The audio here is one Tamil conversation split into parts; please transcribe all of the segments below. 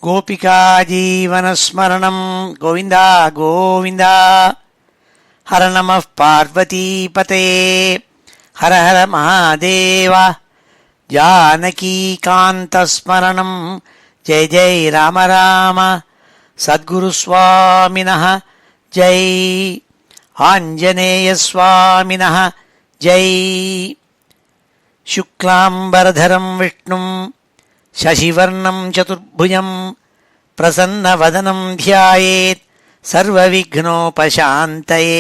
गोपिका जीवनस्मरणं गोविन्द गोविन्द। हर नमः पार्वतीपते हर हर महादेव। जानकीकान्तस्मरणं जय जय राम राम। सद्गुरुस्वामिनः जय। आञ्जनेयस्वामिनः जय। शुक्लाम्बरधरं विष्णुं शशिवर्णं चतुर्भुजं प्रसन्नवदनं ध्यायेत् सर्वविघ्नोपशान्तये।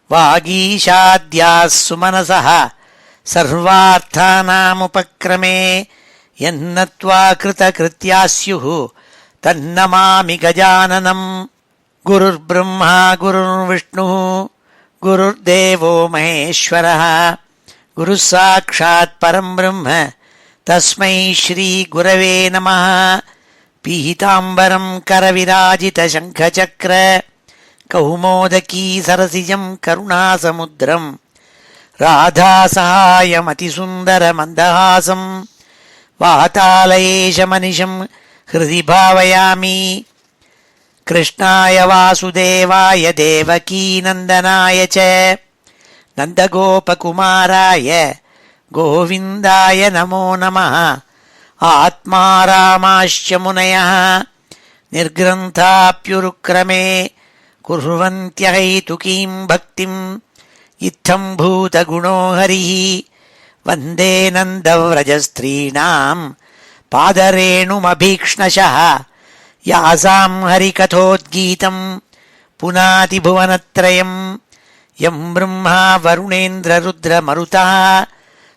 वागीशाद्याः सुमनसः सर्वार्थानामुपक्रमे यन्नत्वा कृतकृत्याः स्युः तन्नमामि गजाननं। गुरुर्ब्रह्मा गुरुर्विष्णुः गुरुर्देवो महेश्वरः गुरुः साक्षात् परं ब्रह्म तस्मै श्री गुरवे नमः। पीताम्बरं करविराजितशङ्खचक्र कौमोदकी सरसिजं करुणासमुद्रं राधासहायमतिसुन्दरमन्दहासं वातालयेशमनिशं हृदि भावयामि। कृष्णाय वासुदेवाय देवकीनन्दनाय च नन्दगोपकुमाराय गोविन्दाय नमो नमः। आत्मा रामाश्च मुनयः निर्ग्रन्थाप्युरुक्रमे कुर्वन्त्यहैतुकीं भक्तिं इत्थं भूतगुणो हरिः। वन्दे नन्दव्रजस्त्रीणां पादरेणुमभीक्ष्णशः यासां हरिकथोद्गीतं पुनाति भुवनत्रयं। यं ब्रह्मा वरुणेन्द्ररुद्रमरुतः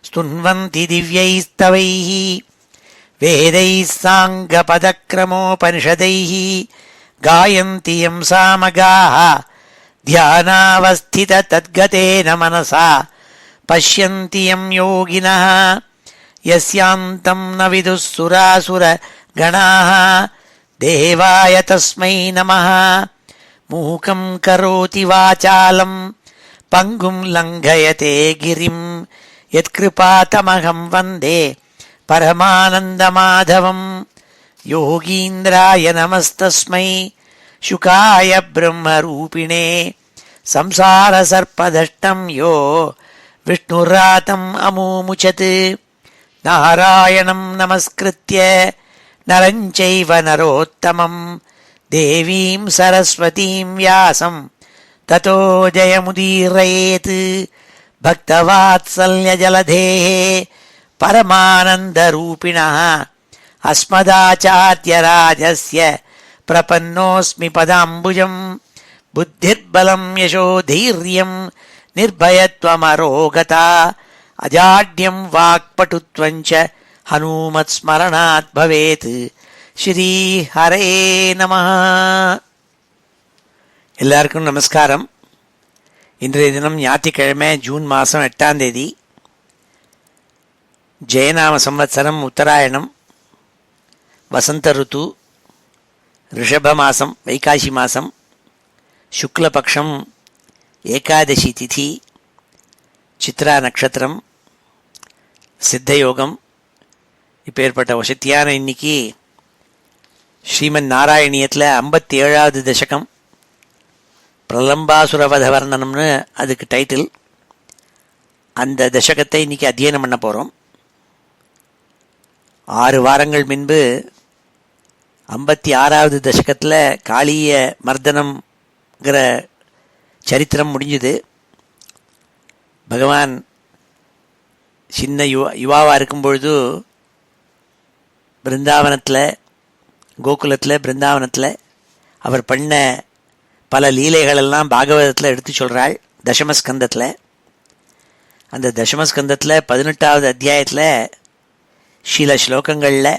स्तुन्वन्ति दिव्यैस्तवैः वेदैः साङ्गपदक्रमोपनिषदैः गायन्ति यं सामगाः। ध्यानावस्थिततद्गतेन मनसा पश्यन्ति यं योगिनः यस्यान्तं न विदुः सुरासुरगणाः। देवाय तस्मै नमः। मूकं करोति वाचालं पङ्गुं लङ्घयते गिरिं यत्कृपातमहं वन्दे परमानन्दमाधवं। योगीन्द्राय नमस्तस्मै शुकाय ब्रह्मरूपिणे संसारसर्पदष्टं यो विष्णुरातम् अमूमुचत्। नारायणं नमस्कृत्य नरं चैव नरोत्तमं देवीं सरस्वतीं व्यासं ततो जयमुदीरयेत्। भक्तवात्सल्यजलधेः परमानन्दरूपिणः अस्मदाचार्यराजस्य प्रपन्नोऽस्मि पदाम्बुजं। बुद्धिर्बलं यशोधैर्यं निर्भयत्वमरोगता अजाड्यं वाक्पटुत्वं च हनुमत्स्मरणात् भवेत्। ஸ்ரீ ஹரே நமः. எல்லாருக்கும் நமஸ்காரம். இன்றைய தினம் ஞாயிற்றுக்கிழமை ஜூன் மாதம் 8ஆம் தேதி. ஜெயநாம சம்வத்சரம் உத்தராயணம் வசந்த ருத்து ரிஷப மாதம் வைகாசி மாதம் சுக்லபக்ஷம் ஏகாதசி திதி சித்ரா நட்சத்திரம் சித்தயோகம். இப்போ ஏற்பட்ட வசத்தியான இன்னைக்கு ஸ்ரீமன் நாராயணியத்தில் 57வது தசகம் பிரலம்பாசுரவத வர்ணனம்னு அதுக்கு டைட்டில். அந்த தசகத்தை இன்னைக்கு அத்தியனம் பண்ண போகிறோம். 6 வாரங்கள் முன்பு 56வது தசகத்தில் காளிய மர்தனம்ங்கிற சரித்திரம் முடிஞ்சுது. பகவான் சின்ன யுவாவாக இருக்கும்பொழுது பிருந்தாவனத்தில் கோகுலத்தில் பிருந்தாவனத்தில் அவர் பண்ண பல லீலைகளெல்லாம் பாகவதத்தில் எடுத்து சொல்கிறாள் தசமஸ்கந்தத்தில். அந்த தசமஸ்கந்தத்தில் 18வது அத்தியாயத்தில் சில ஸ்லோகங்களில்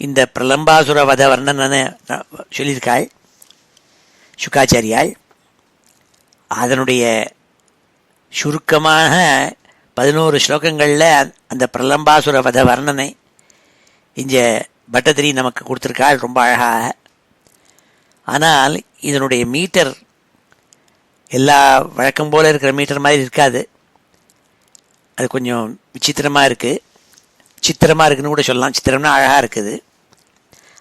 இந்த பிரலம்பாசுர வத வர்ணனை சொல்லியிருக்காள் சுகாச்சாரியாள். அதனுடைய சுருக்கமாக 11 ஸ்லோகங்களில் அந்த பிரலம்பாசுர வத வர்ணனை இங்கே பட்டதிரி நமக்கு கொடுத்துருக்காள் ரொம்ப அழகாக. ஆனால் இதனுடைய மீட்டர் எல்லா வழக்கம் போல் இருக்கிற மீட்டர் மாதிரி இருக்காது. அது கொஞ்சம் விசித்திரமாக இருக்குது. சித்திரமாக இருக்குதுன்னு கூட சொல்லலாம். சித்திரம்னா அழகாக இருக்குது.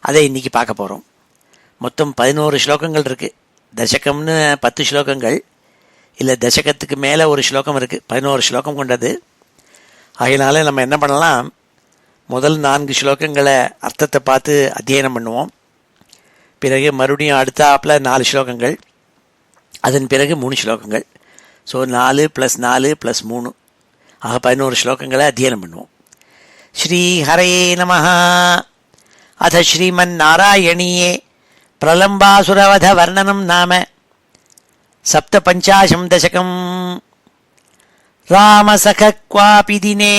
அதை இன்றைக்கி பார்க்க போகிறோம். மொத்தம் 11 ஸ்லோகங்கள் இருக்குது. தசகம்னு 10 ஸ்லோகங்கள், இல்லை தசகத்துக்கு மேலே ஒரு ஸ்லோகம் இருக்குது, 11 ஸ்லோகம் கொண்டது. அதனால நம்ம என்ன பண்ணலாம், முதல் 4 ஸ்லோகங்களை அர்த்தத்தை பார்த்து அத்தியனம் பண்ணுவோம். பிறகு மறுபடியும் அடுத்தாப்பில் 4 ஸ்லோகங்கள், அதன் பிறகு 3 ஸ்லோகங்கள். ஸோ 4 + 4 + 3 ஆக 11 ஸ்லோகங்களை அத்தியனம் பண்ணுவோம். ஸ்ரீ ஹரே நமஹ. அத ஸ்ரீமன் நாராயணீயே பிரலம்பாசுரவத வர்ணனம் நாம சப்தபஞ்சாசம் தசகம். ராமசக க்வாபி தினே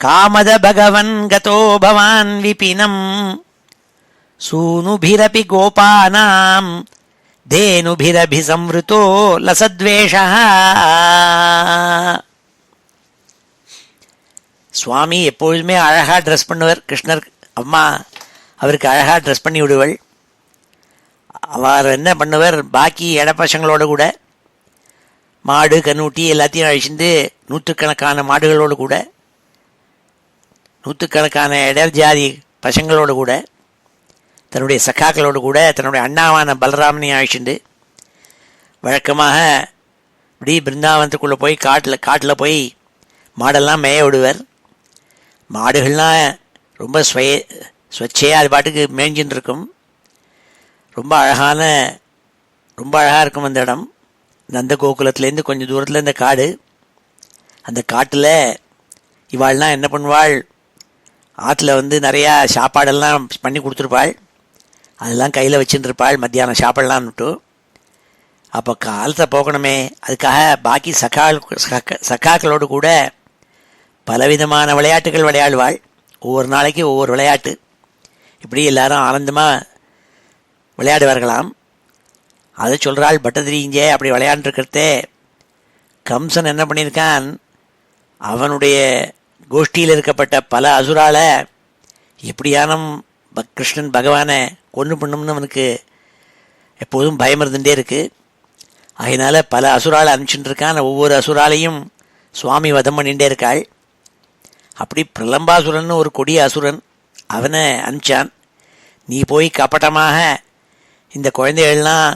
காமத பகவன் கதோ பவான் விபினம் சூனுபிரபி கோபானாம் தேனுபிரபி சம்ருதோ லசத்வேஷः. சுவாமி எப்பொழுதுமே அழகாக ட்ரெஸ் பண்ணுவார். கிருஷ்ணர் அம்மா அவருக்கு அழகாக ட்ரெஸ் பண்ணி விடுவள். அவர் என்ன பண்ணுவார், பாக்கி இடப்பசங்களோட கூட மாடு கண்ணூட்டி எல்லாத்தையும் அழிச்சுட்டு நூற்றுக்கணக்கான மாடுகளோடு கூட நூற்றுக்கணக்கான இடர் ஜாதி பசங்களோடு கூட தன்னுடைய சக்காக்களோடு கூட தன்னுடைய அண்ணாவான பலராமனையும் அழிச்சுண்டு வழக்கமாக இப்படி பிருந்தாவனத்துக்குள்ளே போய் காட்டில் போய் மாடெல்லாம் மேய விடுவார். மாடுகள்லாம் ரொம்ப ஸ்வச்சையாக அது பாட்டுக்கு மேய்ஞ்சின்னு இருக்கும். ரொம்ப அழகாக இருக்கும் அந்த இடம். நந்த கோகுலத்துலேருந்து கொஞ்சம் தூரத்தில் இந்த காடு. அந்த காட்டில் இவாள்லாம் என்ன பண்ணுவாள், ஆற்றுல நிறையா சாப்பாடெல்லாம் பண்ணி கொடுத்துருப்பாள். அதெல்லாம் கையில் வச்சுட்டு இருப்பாள் மத்தியானம் சாப்பாடலான்னுட்டு. அப்போ காலத்தை போக்கணுமே, அதுக்காக பாக்கி சக்காக்களோடு கூட பலவிதமான விளையாட்டுகள் விளையாடுவாள். ஒவ்வொரு நாளைக்கு ஒவ்வொரு விளையாட்டு. இப்படி எல்லாரும் ஆனந்தமாக விளையாடுவார்களாம். அதை சொல்கிறாள் பட்டதிரி. இங்கே அப்படி விளையாண்டுருக்கிறதே கம்சன் என்ன பண்ணியிருக்கான், அவனுடைய கோஷ்டியில் இருக்கப்பட்ட பல அசுரால எப்படியான கிருஷ்ணன் பகவானை கொன்று பண்ணும்னு அவனுக்கு எப்போதும் பயம் இருந்துகிட்டே இருக்குது. அதனால் பல அசுராலை அனுப்பிச்சுட்டு இருக்கான். ஒவ்வொரு அசுராலையும் சுவாமி வதம் பண்ணிகிட்டே இருக்காள். அப்படி பிரலம்பாசுரன் ஒரு கொடிய அசுரன், அவனை அனுப்பிச்சான். நீ போய் கப்பட்டமாக இந்த குழந்தைகள்லாம்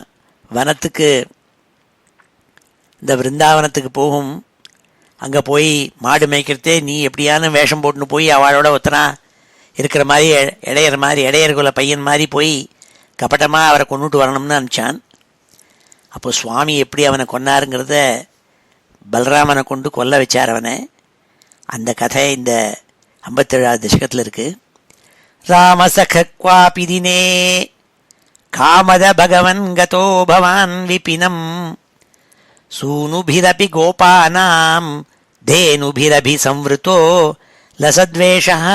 வனத்துக்கு, இந்த விருந்தாவனத்துக்கு போகும், அங்கே போய் மாடு மேய்க்கிறதே நீ எப்படியான வேஷம் போட்டுன்னு போய் அவளோட ஒத்தனா இருக்கிற மாதிரி இடையர்குல பையன் மாதிரி போய் கப்பட்டமாக அவரை கொண்டுட்டு வரணும்னு அனுப்பிச்சான். அப்போ சுவாமி எப்படி அவனை கொன்னாருங்கிறத பலராமனை கொண்டு கொல்ல வச்சார் அவனை. அந்த கதை இந்த 57வது தசகத்தில் இருக்குது. ராமசக க்வாபி தினே காமத பகவன் கதோ பவான் விபினம் சூனுபிரபி கோபானாம் தேனுபிரபி சம்ருதோ லசத்வேஷः.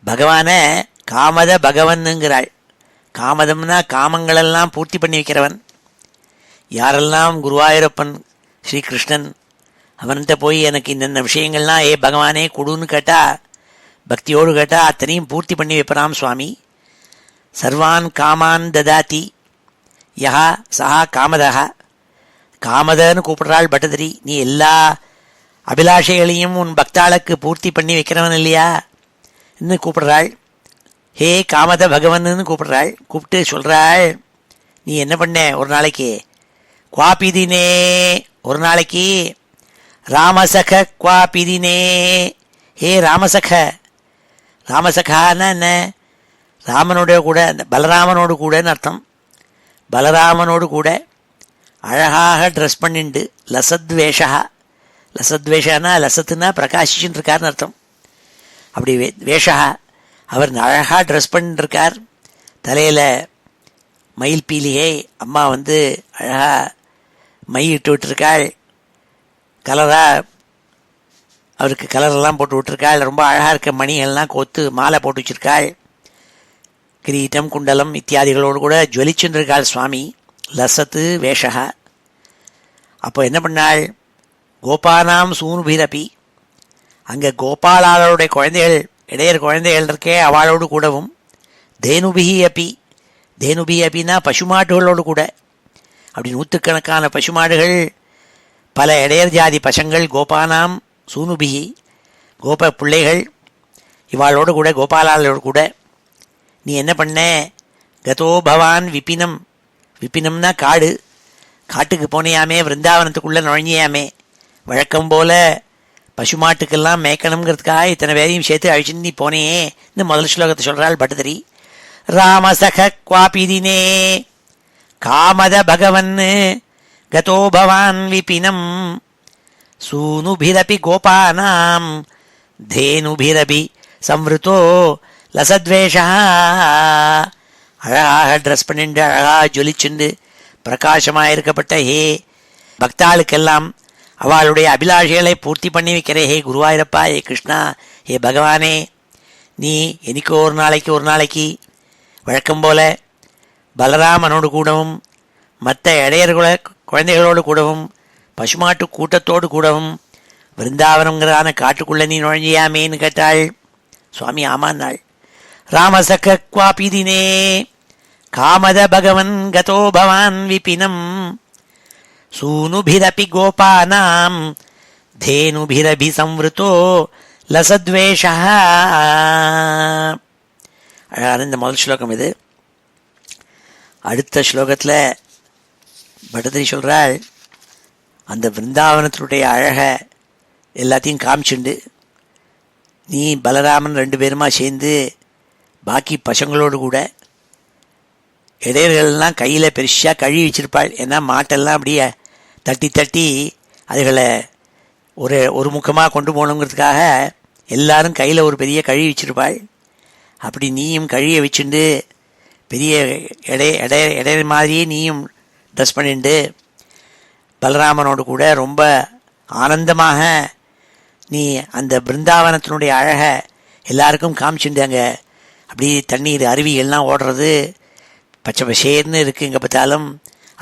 பகவானை காமத பகவன்ங்கிறாள். காமதம்னா காமங்களெல்லாம் பூர்த்தி பண்ணி வைக்கிறவன். யாரெல்லாம் குருவாயூரப்பன் ஸ்ரீகிருஷ்ணன் அவன்கிட்ட போய் எனக்கு இந்த விஷயங்கள்லாம் பகவானே கொடுன்னு கேட்டால், பக்தியோடு கேட்டால் அத்தனையும் பூர்த்தி பண்ணி வைப்பறாம் சுவாமி. சர்வான் காமான் ததாதி யஹா சஹா காமதஹ. காமதன்னு கூப்பிடுறாள் பட்டதிரி. நீ எல்லா அபிலாஷைகளையும் உன் பக்தாளுக்கு பூர்த்தி பண்ணி வைக்கிறவன் இல்லையா இன்னும் கூப்பிடுறாள். ஹே காமத பகவன்னு கூப்பிடுறாள். கூப்பிட்டு சொல்கிறாள், நீ என்ன பண்ண ஒரு நாளைக்கு, குவாபிதினே ஒரு நாளைக்கு, ராமசக குவாபிதினே, ஹே ராமசக. ராமசகான்னா என்ன, ராமனோட கூட, பலராமனோடு கூடன்னு அர்த்தம். பலராமனோடு கூட அழகாக ட்ரெஸ் பண்ணிண்டு, லசத்வேஷா. லசத்வேஷானா லசத்துனா பிரகாஷிச்சுன்னு இருக்காருன்னு அர்த்தம். அப்படி வேஷா, அவர் அழகாக ட்ரெஸ் பண்ணிட்டுருக்கார். தலையில் மயில் பீலியை அம்மா அழகாக மை இட்டு விட்டுருக்காள். கலராக அவருக்கு கலரெல்லாம் போட்டு விட்டுருக்காள். ரொம்ப அழகாக இருக்க மணிகள்லாம் கொத்து மாலை போட்டு வச்சுருக்காள். கிரீட்டம் குண்டலம் இத்தியாதிகளோடு கூட ஜொலிச்சுன்னு இருக்காள் சுவாமி. லசத்து வேஷா. அப்போ என்ன பண்ணாள், கோபானாம் சூனுபிரபி, அங்கே கோபாலாளருடைய குழந்தைகள், இடையர் குழந்தைகள் இருக்கே அவளோடு கூடவும், தேனுபிஹி அப்பி. தேனுபி அப்பின்னா பசுமாடுகளோடு கூட. அப்படி நூற்றுக்கணக்கான பசுமாடுகள், பல இடையர் ஜாதி பசங்கள், கோபானாம் சூனுபிஹி கோப பிள்ளைகள் இவாளோடு கூட கோபாலாளோடு கூட நீ என்ன பண்ண? கதோ பவான் விபினம், விபினம்னா காடு, காட்டுக்கு போனியாமே, விருந்தாவனத்துக்குள்ளே நுழைஞ்சியாமே, வழக்கம் போல பசுமாட்டுக்கெல்லாம் மேய்க்கணுங்கிறதுக்காக இத்தனை பேரையும் சேர்த்து அழிச்சுன்னு நீ போனேயே. இந்த முதல் ஸ்லோகத்தை சொல்கிறாள் பட்டதிரி. ராமசக குவாபிதினே காமத பகவன் கதோ பவான் விபினம் சூனுபிரபி கோபானாம் தேனுபிரபி சம்ருதோ லசத்வேஷா. அழகாக ட்ரெஸ் பண்ணிண்டு அழகாக ஜொலிச்சுண்டு பிரகாசமாக இருக்கப்பட்ட ஹே பக்தாளுக்கெல்லாம் அவளுடைய அபிலாஷைகளை பூர்த்தி பண்ணி வைக்கிற ஹே குருவாயூரப்பா, ஹே கிருஷ்ணா, ஹே பகவானே, நீ எனக்கோ ஒரு நாளைக்கு வழக்கம் போல பலராமனோடு கூடவும் மற்ற இடையர்கள குழந்தைகளோடு கூடவும் பசுமாட்டு கூட்டத்தோடு கூடவும் விருந்தாவனங்கிறான காட்டுக்குள்ளே நீ நுழைஞ்சியாமேன்னு கேட்டாள். சுவாமி ஆமான்னாள். ராமசக குவாபிதினே காமத பகவன் கதோ பவான் விபினம் சூனுபிரபி கோபானாம் தேனுபிரபி சம்ருதோ லசத்வேஷா. அழகான இந்த முதல் ஸ்லோகம் இது. அடுத்த ஸ்லோகத்தில் பட்டதிரி சொல்கிறாள், அந்த விருந்தாவனத்தினுடைய அழக எல்லாத்தையும் காமிச்சுண்டு நீ பலராமன் 2 பேருமா சேர்ந்து பாக்கி பசங்களோடு கூட இடையர்கள்லாம் கையில் பெருசாக கழுவி வச்சிருப்பாள். ஏன்னா மாட்டெல்லாம் அப்படியே தட்டி தட்டி அதுகளை ஒரு முக்கமாக கொண்டு போகணுங்கிறதுக்காக எல்லாரும் கையில் ஒரு பெரிய கழுவி வச்சிருப்பாள். அப்படி நீயும் கழுவியை வச்சுண்டு பெரிய இடைய மாதிரியே நீயும் ட்ரெஸ் பண்ணிண்டு பலராமனோடு கூட ரொம்ப ஆனந்தமாக நீ அந்த பிருந்தாவனத்தினுடைய அழக எல்லாருக்கும் காமிச்சுண்டு அங்கே அப்படி தண்ணீர் அருவிகள்லாம் ஓடுறது பச்சை பசேர்னு இருக்குது இங்கே பார்த்தாலும்,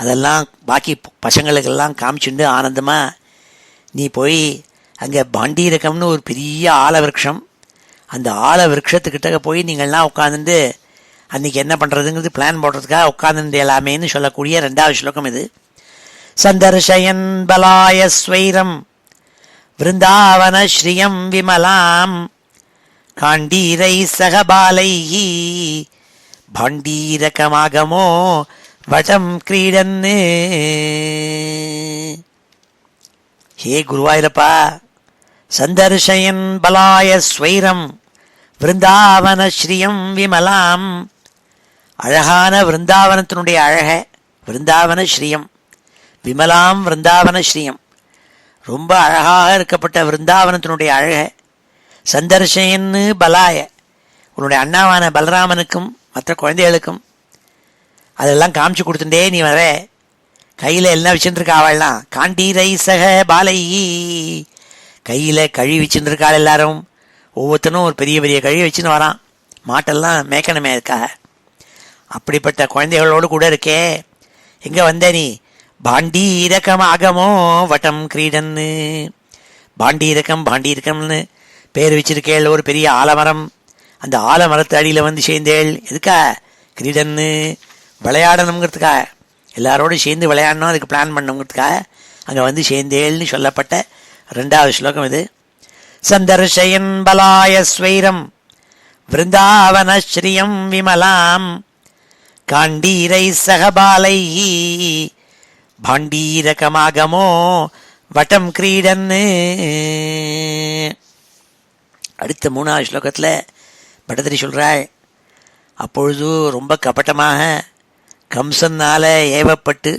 அதெல்லாம் பாக்கி பசங்களுக்கெல்லாம் காமிச்சுண்டு ஆனந்தமாக நீ போய் அங்கே பாண்டீரகம்னு ஒரு பெரிய ஆலவிருட்சம், அந்த ஆலவிருட்சத்துக்கிட்ட போய் நீங்கள்லாம் உட்காந்துட்டு அன்றைக்கி என்ன பண்ணுறதுங்கிறது பிளான் போடுறதுக்காக உட்காந்துட்டு எல்லாமேன்னு சொல்லக்கூடிய 2வது ஸ்லோகம் இது. சந்தர்ஷயன் பலாய ஸ்வைரம் விருந்தாவன ஸ்ரீயம் விமலாம் காண்டீரை சகபாலைஹி பாண்டீரகமாகமோ வடம் கிரீடன்னு. ஹே குருவாயூரப்பா, சந்தர்ஷயன் பலாய ஸ்வைரம் விருந்தாவன ஸ்ரீயம் விமலாம், அழகான விருந்தாவனத்தினுடைய அழக, விருந்தாவன ஸ்ரீயம் விமலாம் விருந்தாவன ஸ்ரீயம், ரொம்ப அழகாக இருக்கப்பட்ட விருந்தாவனத்தினுடைய அழக. சந்தர்ஷயன்னு பலாய, உன்னுடைய அண்ணாவான பலராமனுக்கும் மற்ற குழந்தைகளுக்கும் அதெல்லாம் காமிச்சு கொடுத்துட்டே நீ வர. கையில் எல்லாம் வச்சுருக்கா அவள்லாம். காண்டீரை சக பாலையி, கையில் கழி வச்சுருக்காள் எல்லாரும். ஒவ்வொருத்தனும் ஒரு பெரிய பெரிய கழி வச்சுன்னு வரான், மாட்டெல்லாம் மேய்க்கணுமே அதுக்காக. அப்படிப்பட்ட குழந்தைகளோடு கூட இருக்கே. எங்கே வந்த நீ? பாண்டீரகம் ஆகமோ வட்டம் கிரீடன்னு. பாண்டீரகம்னு பேர் வச்சிருக்கேள். ஒரு பெரிய ஆலமரம், அந்த ஆலமரத்து அடியில் வந்து சேர்ந்தேள். எதுக்கா? கிரீடன்னு விளையாடணுங்கிறதுக்காக, எல்லாரோடு சேர்ந்து விளையாடணும், அதுக்கு பிளான் பண்ணுங்கிறதுக்காக அங்கே வந்து சேர்ந்தேள்னு சொல்லப்பட்ட 2வது ஸ்லோகம் இது. சந்தர்ஷயன் பலாய ஸ்வைரம் விருந்தாவன ஸ்ரீயம் விமலாம் காண்டீரை சகபாலை பாண்டீரகமாகமோ வட்டம் கிரீடன்னு. அடுத்த 3வது ஸ்லோகத்தில் பட்டதிரி சொல்கிறாள், அப்பொழுது ரொம்ப கபட்டமாக கம்சனால் ஏவப்பட்டு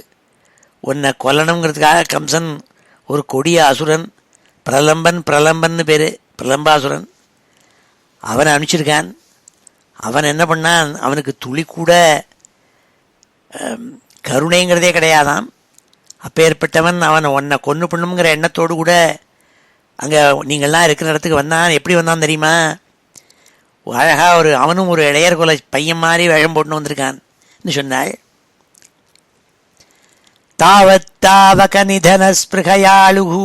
உன்னை கொல்லணுங்கிறதுக்காக கம்சன் ஒரு கொடிய அசுரன், பிரலம்பன்னு பேர், பிரலம்பாசுரன், அவனை அனுப்பிச்சிருக்கான். அவன் என்ன பண்ணான், அவனுக்கு துளி கூட கருணைங்கிறதே கிடையாதான். அப்பேற்பட்டவன் அவன் உன்னை கொன்று பண்ணுங்கிற எண்ணத்தோடு கூட அங்கே நீங்கள்லாம் இருக்கிற இடத்துக்கு வந்தான். எப்படி வந்தான் தெரியுமா? அழகாக அவனும் ஒரு இளையர் கொலை பையன் மாதிரி வேஷம் போட்டுன்னு வந்திருக்கான்னு சொன்னாள். தாவத்தாவக நிதன ஸ்பிருகயாளுஹு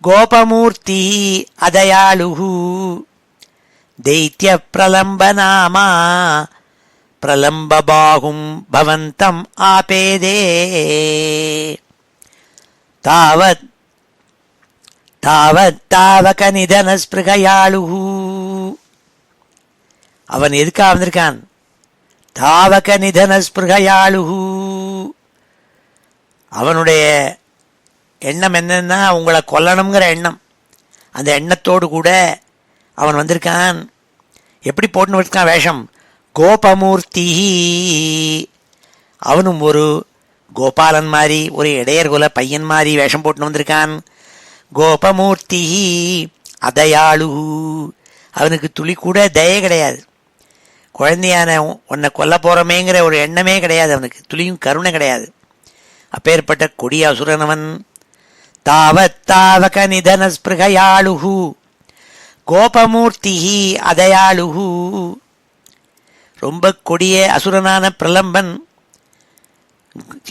கோபமூர்த்தி அதயாளுஹு தைத்ய பிரலம்பநாமா பிரலம்பபாகும் பவந்தம் ஆபேதே. தாவத்தாவக நிதன ஸ்பிருகயாளுஹு அவன் எதுக்காக வந்திருக்கான்? தாவக நிதன ஸ்பிருகயாளுஹு. அவனுடைய எண்ணம் என்னன்னா உங்களை கொல்லணுங்கிற எண்ணம். அந்த எண்ணத்தோடு கூட அவன் வந்திருக்கான். எப்படி போட்டுன்னு வந்திருக்கான் வேஷம்? கோபமூர்த்தி. அவனும் ஒரு கோபாலன் மாதிரி, ஒரு இடையர்குல பையன் மாதிரி வேஷம் போட்டுன்னு வந்திருக்கான். கோபமூர்த்தி அதயாளு. அவனுக்கு துளி கூட தயை கிடையாது. குழந்தையான உன்னை கொல்ல போறமேங்கிற ஒரு எண்ணமே கிடையாது அவனுக்கு. துளியும் கருணை கிடையாது. அப்பேற்பட்ட கொடிய அசுரனவன். தாவத்தாவக நிதன ஸ்பிருகயாளுஹு கோபமூர்த்தி அதயாளுஹு. ரொம்ப கொடிய அசுரனான பிரலம்பன்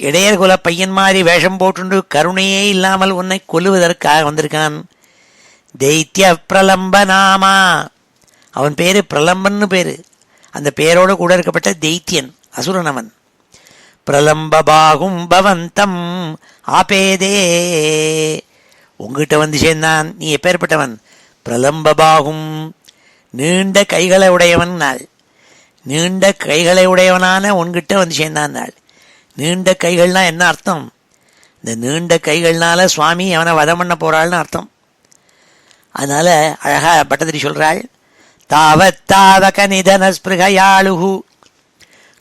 இடையர்குல பையன் மாதிரி வேஷம் போட்டு கருணையே இல்லாமல் உன்னை கொல்லுவதற்காக வந்திருக்கான். தைத்திய பிரலம்ப நாமா. அவன் பேரு பிரலம்பன்னு பேரு. அந்த பேரோடு கூட இருக்கப்பட்ட தைத்தியன் அசுரனவன். பிரலம்பபாகும் பவந்தம் ஆபேதே. உங்ககிட்ட வந்து சேர்ந்தான். நீ எப்பேற்பட்டவன்? பிரலம்பபாகும், நீண்ட கைகளை உடையவன் நாள். நீண்ட கைகளை உடையவனான உன்கிட்ட வந்து சேர்ந்தான் நாள். நீண்ட கைகள்னா என்ன அர்த்தம்? இந்த நீண்ட கைகள்னால சுவாமி அவனை வதம் பண்ண போறாள்னு அர்த்தம். அதனால அழகா பட்டதிரி சொல்றாள், தாவத்தாவக நிதன ஸ்பிருகயாளுஹு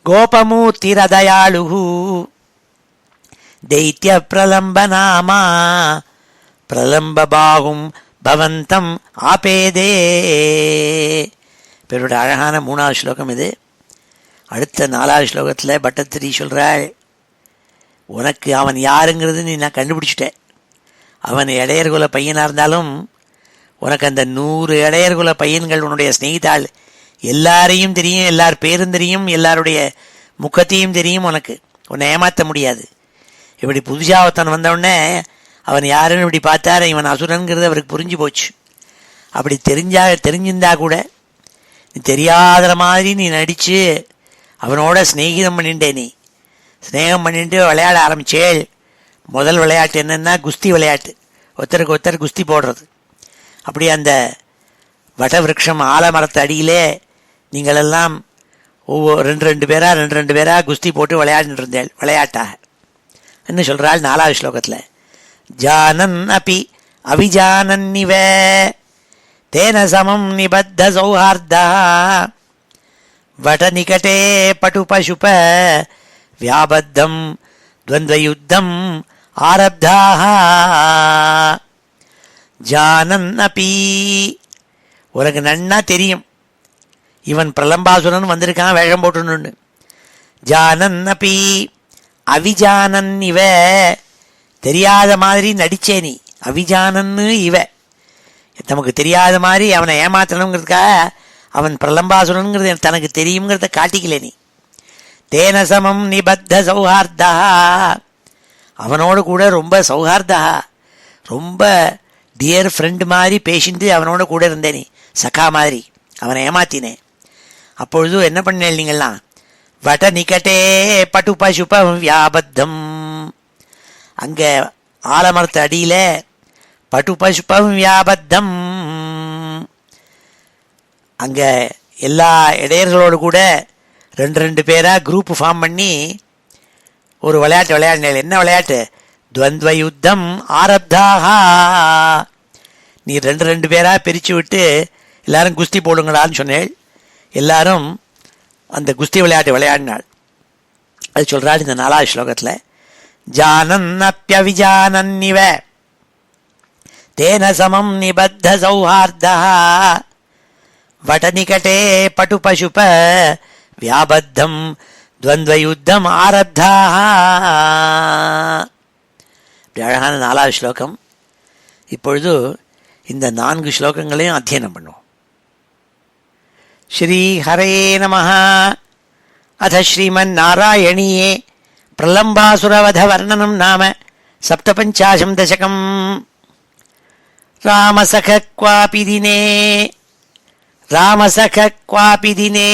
கோபமூர்த்திரதயாளுஹு தைத்திய பிரலம்ப நாமா பிரலம்பபாகும் பவந்தம் ஆபேதே. பெருட அழகான 3வது ஸ்லோகம் இது. அடுத்த 4வது ஸ்லோகத்தில் பட்டத்திரி சொல்றாள், உனக்கு அவன் யாருங்கிறது நீ நான் கண்டுபிடிச்சிட்டேன். அவன் இடையர்குல பையனாக இருந்தாலும் உனக்கு அந்த 100 இடையர்குல பையன்கள் உன்னுடைய ஸ்நேகிதாள் எல்லாரையும் தெரியும், எல்லார் பேரும் தெரியும், எல்லாருடைய முகத்தையும் தெரியும். உனக்கு உன்னை ஏமாற்ற முடியாது. இப்படி புதுசாக ஒருத்தன் வந்தவுடனே அவன் யாருன்னு இப்படி பார்த்தாரு, இவன் அசுரன்கிறது அவருக்கு புரிஞ்சு போச்சு. அப்படி தெரிஞ்சிருந்தா கூட நீ தெரியாத மாதிரி நீ நடித்து அவனோட ஸ்நேகிதம் பண்ணிட்டே. நீ ஸ்நேகம் பண்ணிட்டு விளையாட ஆரம்பிச்சேள். முதல் விளையாட்டு என்னென்னா குஸ்தி விளையாட்டு. ஒருத்தருக்கு ஒருத்தர் குஸ்தி போடுறது. அப்படி அந்த வடவிருட்சம் ஆலமரத்து அடியிலே நீங்களெல்லாம் ஒவ்வொரு ரெண்டு பேராக குஸ்தி போட்டு விளையாடிட்டு இருந்தேள் விளையாட்டாக என்ன சொல்கிறாள் 4வது ஸ்லோகத்தில். ஜானன் அப்பி அவிஜானன்னிவ தேன சமம் நிபத்த சௌஹார்தா வடநிகட்டே பட்டு பசுப வியாபத்தம் துவந்த்வயுத்தம் ஆரப்தாக. ஜானன் அப்பி, உனக்கு நன்னா தெரியும் இவன் பிரலம்பாசுரன் வந்திருக்கான் வேஷம் போட்டுன்னு. ஜானன் அப்பி அவிஜானன் இவ, தெரியாத மாதிரி நடிச்சே நீ. அவிஜானன்னு இவ, நமக்கு தெரியாத மாதிரி அவனை ஏமாத்தணுங்கிறதுக்காக அவன் பிரலம்பாசுரனுங்கிறது தனக்கு தெரியுங்கிறத காட்டிக்கல நீ. தேன சமம் நிபத்த சௌஹார்தா, அவனோடு கூட ரொம்ப சௌஹார்தா, ரொம்ப டியர் ஃப்ரெண்டு மாதிரி பேசிட்டு அவனோட கூட இருந்தேன் நீ, சகா மாதிரி. அவனை ஏமாத்தினேன். அப்பொழுது என்ன பண்ணேன் நீங்கள்லாம்? வட நிகட்டே பட்டு பசுப வியாபத்தம், அங்கே ஆலமரத்து அடியில் பட்டு பசுபம் வியாபத்தம், அங்கே எல்லா இடையர்களோடு கூட 2 பேராக குரூப்பு ஃபார்ம் பண்ணி ஒரு விளையாட்டு விளையாடினேன். என்ன விளையாட்டு? துவந்த்வ யுத்தம் ஆரப்தாக. நீ 2 பேராக பிரித்து விட்டு எல்லாரும் குஸ்தி போடுங்களான்னு சொன்னேள். எல்லாரும் அந்த குஸ்தி விளையாட்டு விளையாடினாள். அது சொல்கிறாள் இந்த 4வது ஸ்லோகத்தில். ஜானன் அப்பியவிஜானன்னிவ தேன சமம் நிபத்த சௌஹார்தா வடநிகட்டே பட்டு பசுப வியாபத்தம் துவந்த்வயுத்தம் ஆரப்தாக. இப்படி அழகான 4வது ஸ்லோகம். இப்பொழுது இந்த 4 ஸ்லோகங்களையும் அத்தியனம் பண்ணுவோம். ஸ்ரீ ஹரே நமஹ. அத ஸ்ரீமன் நாராயணியே பிரலம்பாசுரவத வர்ணனம் நாம சப்தபஞ்சாசம் தசகம். ராமசக க்வாபி தினே ராமசக க்வாபி தினே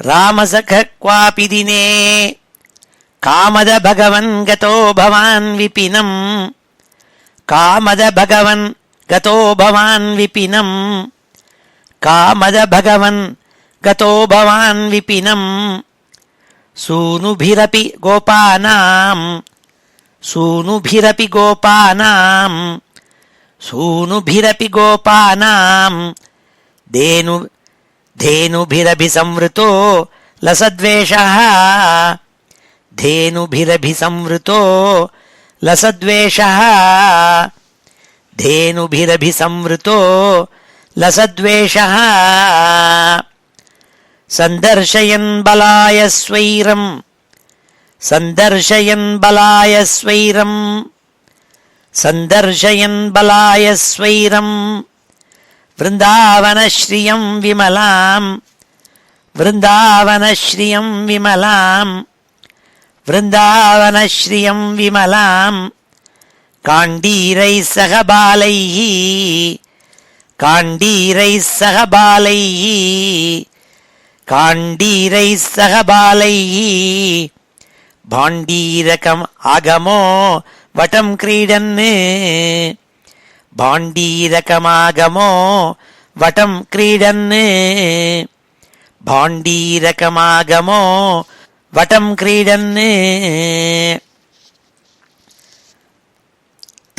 ராமசக க்வாபி தினே காமத பகவன் கதோ பவான் விபினம் காமத பகவன் கதோ பவான் விபினம் காமத பகவன் गतो भवान् विपिनं सूनुभिरपि गोपानां सूनुभिरपि गोपानां सूनुभिरपि गोपानां धेनुभिरभिसंवृतो लसद्वेषः धेनुभिरभिसंवृतो लसद्वेषः धेनुभिरभिसंवृतो लसद्वेषः सन्दर्शयन् बलाय स्वैरं सन्दर्शयन् बलाय स्वैरं सन्दर्शयन् बलाय स्वैरं वृन्दावनश्रियं विमलां वृन्दावनश्रियं विमलां वृन्दावनश्रियं विमलां काण्डीरैः सह बालैः काण्डीरैः सह बालैः काण्डीरैः सह बालैः भाण्डीरकम् आगमो वटं क्रीडन् भाण्डीरकमागमो वटं क्रीडन् भाण्डीरकमागमो वटं क्रीडन्